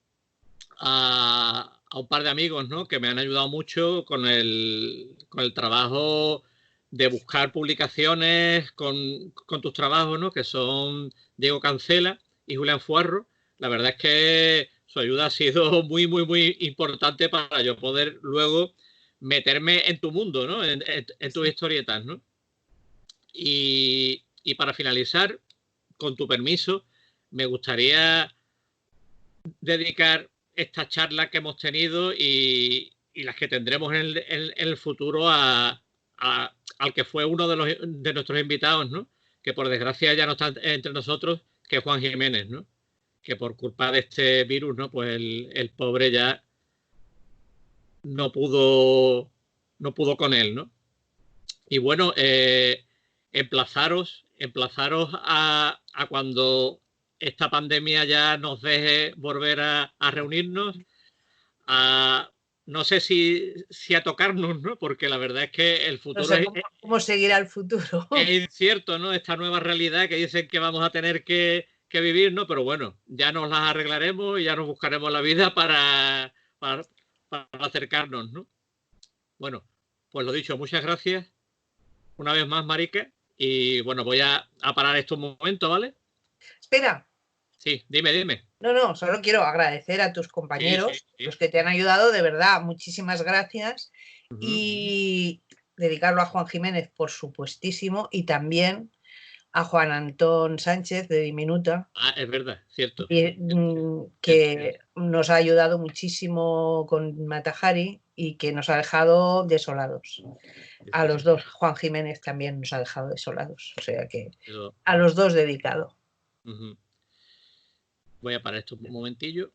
a un par de amigos, ¿no?, que me han ayudado mucho con el trabajo de buscar publicaciones con tus trabajos, ¿no?, que son Diego Cancela y Julián Fuarro. La verdad es que su ayuda ha sido muy, muy, muy importante para yo poder luego meterme en tu mundo, ¿no?, en tus historietas, ¿no? Y para finalizar, con tu permiso, me gustaría dedicar esta charla que hemos tenido y las que tendremos en el futuro al que fue uno de nuestros invitados, ¿no?, que por desgracia ya no está entre nosotros, que es Juan Jiménez, ¿no?, que por culpa de este virus, ¿no?, pues el pobre ya no pudo con él, ¿no? Y bueno, emplazaros a cuando esta pandemia ya nos deje volver a reunirnos, no sé si a tocarnos, ¿no?, porque la verdad es que el futuro no sé cómo seguirá el futuro. Es incierto, ¿no?, esta nueva realidad que dicen que vamos a tener que vivir, ¿no? Pero bueno, ya nos las arreglaremos y ya nos buscaremos la vida para acercarnos, ¿no? Bueno, pues lo dicho, muchas gracias una vez más, Marica, y bueno, voy a parar esto un momento, ¿vale? Espera. Sí, dime. No, solo quiero agradecer a tus compañeros, sí. Los que te han ayudado, de verdad, muchísimas gracias. Y dedicarlo a Juan Jiménez, por supuestísimo, y también a Juan Antón Sánchez, de Diminuta. Es verdad, cierto. Que nos ha ayudado muchísimo con Matajari y que nos ha dejado desolados. A los dos, Juan Jiménez también nos ha dejado desolados. O sea que a los dos dedicado. Voy a parar esto un momentillo.